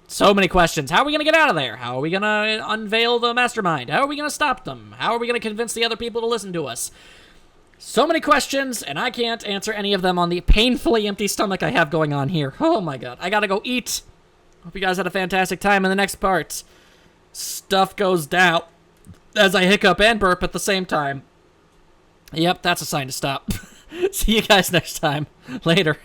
so many questions. How are we gonna get out of there? How are we gonna unveil the mastermind? How are we gonna stop them? How are we gonna convince the other people to listen to us? So many questions, and I can't answer any of them on the painfully empty stomach I have going on here. Oh my god, I gotta go eat. Hope you guys had a fantastic time in the next part. Stuff goes down as I hiccup and burp at the same time. Yep, that's a sign to stop. See you guys next time. Later.